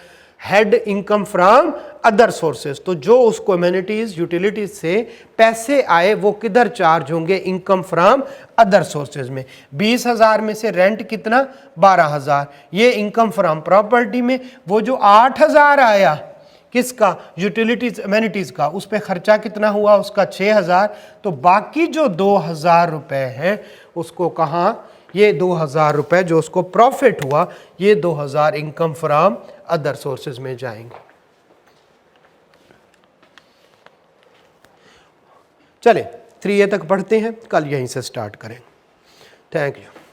head income from other sources. तो जो उसको इम्यूनिटीज यूटिलिटीज से पैसे आए वो किधर चार्ज होंगे, इनकम फ्रॉम अदर सोर्सेज में। 20,000 में से रेंट कितना 12,000, ये इनकम फ्रॉम प्रॉपर्टी में। वो जो 8,000 आया किसका, यूटिलिटीज इम्यूनिटीज का, उस पर खर्चा कितना हुआ उसका 6,000। तो बाकी जो 2,000 रुपये हैं उसको कहाँ, ये 2,000 रुपये जो उसको प्रॉफिट हुआ, ये 2,000 इनकम फ्रॉम अदर सोर्सेज में जाएंगे। चले 3A तक पढ़ते हैं, कल यहीं से स्टार्ट करें। Thank you.